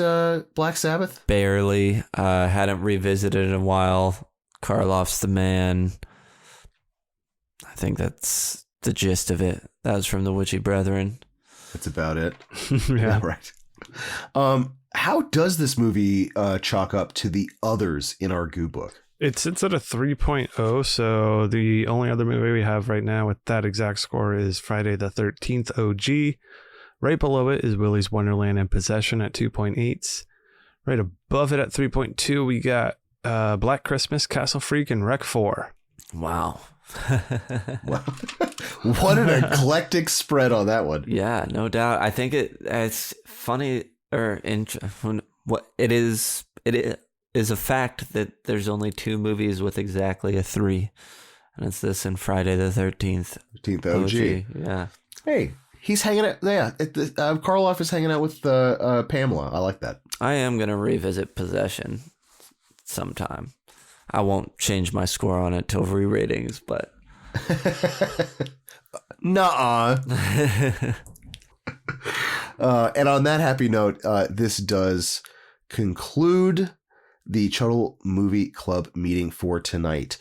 Black Sabbath? Barely. Hadn't revisited in a while. Karloff's the man. I think that's the gist of it. That was from the Witchy Brethren. That's about it. Yeah, right. How does this movie chalk up to the others in our Goo book? It sits at a 3.0, so the only other movie we have right now with that exact score is Friday the 13th OG. Right below it is Willy's Wonderland and Possession at 2.8s. Right above it at 3.2, we got Black Christmas, Castle Freak, and Rec 4. Wow. What an eclectic spread on that one. Yeah, no doubt. I think it's funny what it is a fact that there's only 2 movies with exactly a 3, and it's this and Friday the 13th. 13th OG. Yeah. Hey, he's hanging out. Yeah, Karloff is hanging out with Pamela. I like that. I am gonna revisit Possession sometime. I won't change my score on it till re-ratings, but nuh-uh. And on that happy note, this does conclude the Chuddle Movie Club meeting for tonight.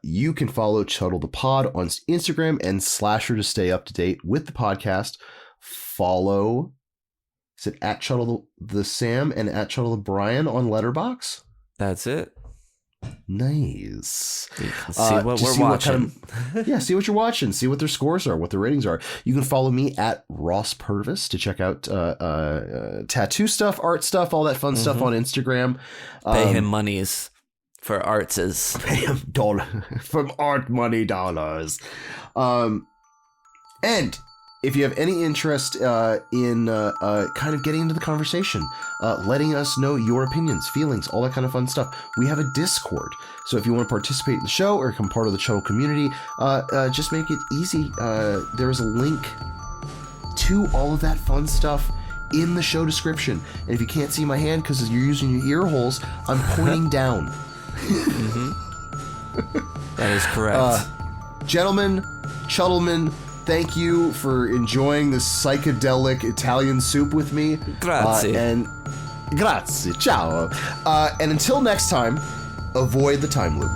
You can follow Chuddle the Pod on Instagram and Slasher to stay up to date with the podcast. Follow, is it at Chuddle the Sam and at Chuddle the Brian on Letterboxd? That's it. Nice. See what we're watching. See what you're watching. See what their scores are, what their ratings are. You can follow me at Ross Purvis to check out tattoo stuff, art stuff, all that fun stuff on Instagram. Pay him monies for artses. Pay him from art money dollars. And if you have any interest in kind of getting into the conversation, letting us know your opinions, feelings, all that kind of fun stuff, we have a Discord. So if you want to participate in the show or become part of the Chuddle community, just make it easy. There is a link to all of that fun stuff in the show description. And if you can't see my hand because you're using your ear holes, I'm pointing down. That is correct. Gentlemen, Chuddlemen, thank you for enjoying this psychedelic Italian soup with me. Grazie. And grazie. Ciao. And until next time, avoid the time loop.